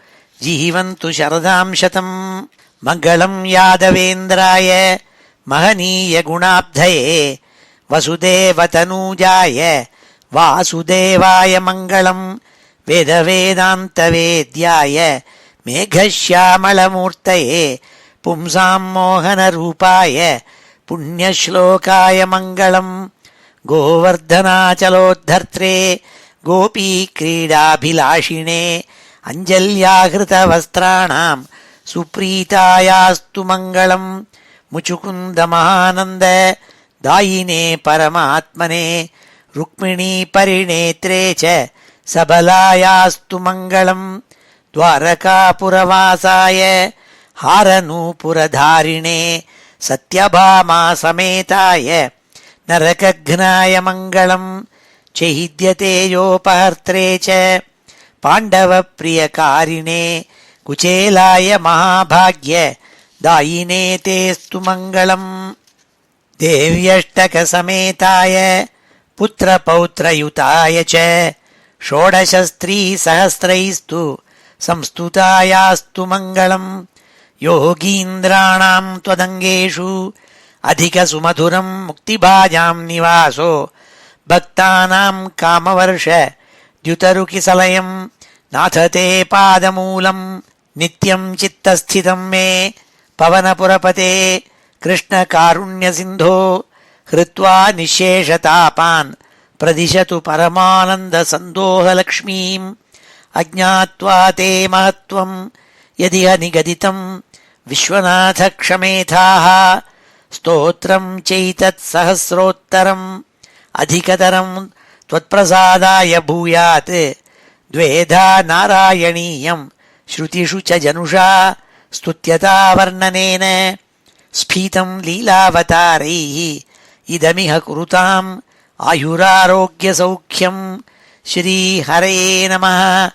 जीवन्तु शरदां शतम्. मङ्गलं यादवेन्द्राय महनीय गुणाब्धये वसुदेवतनूजाय वासुदेवाय मङ्गलं वेदवेदान्तवेद्याय मेघश्यामलमूर्तये पुंसां मोहनरूपाय पुण्यश्लोकाय मङ्गलं. गोवर्धनाचलोद्धर्त्रे गोपीक्रीडाभिलाषिणे अञ्जल्याहृतवस्त्राणां सुप्रीतायास्तु मङ्गलं. मुचुकुन्दमहानन्द दायिने परमात्मने रुक्मिणी परिणेत्रे च सबलायास्तु मङ्गलं. द्वारकापुरवासाय हारनूपुरधारिणे सत्यभामा समेताय नरकघ्नाय मङ्गलं. चैद्यतेजोपहर्त्रे च पाण्डवप्रियकारिणे कुचेलाय महाभाग्य दायिने तेस्तु मङ्गलं. देव्यष्टकसमेताय पुत्रपौत्रयुताय च षोडशस्त्रीसहस्रैस्तु संस्तुतायास्तु मङ्गलं. योगीन्द्राणां त्वदङ्गेषु अधिकसुमधुरं मुक्तिभाजां निवासो भक्तानां कामवर्ष द्युतरुकिसलयं नाथ ते पादमूलं. नित्यं चित्तस्थितं मे पवनपुरपते कृष्णकारुण्यसिन्धो हृत्वा निःशेषतापान् प्रदिशतु परमानन्दसन्दोहलक्ष्मीं. अज्ञात्वा ते महत्त्वं यदिह निगदितं विश्वनाथ क्षमेथाः. स्तोत्रं चैतत्सहस्रोत्तरम् अधिकतरं त्वत्प्रसादाय भूयात्. द्वेधा नारायणीयं श्रुतिषु च जनुषा स्तुत्यता वर्णनेन. स्फीतं लीलावतारैः इदमिह कुरुताम् आयुरारोग्यसौख्यं. श्रीहरे नमः.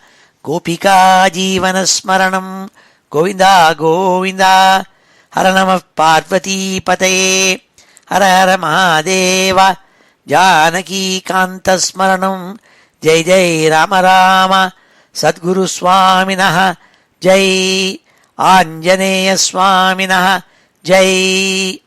गोपिका जीवनस्मरणं गोविन्द गोविन्द. हर नमः पार्वतीपतये हर हर महादेव. जानकीकान्तस्मरणं जय जय राम राम. सद्गुरुस्वामिनः जय. आञ्जनेयस्वामिनः जय.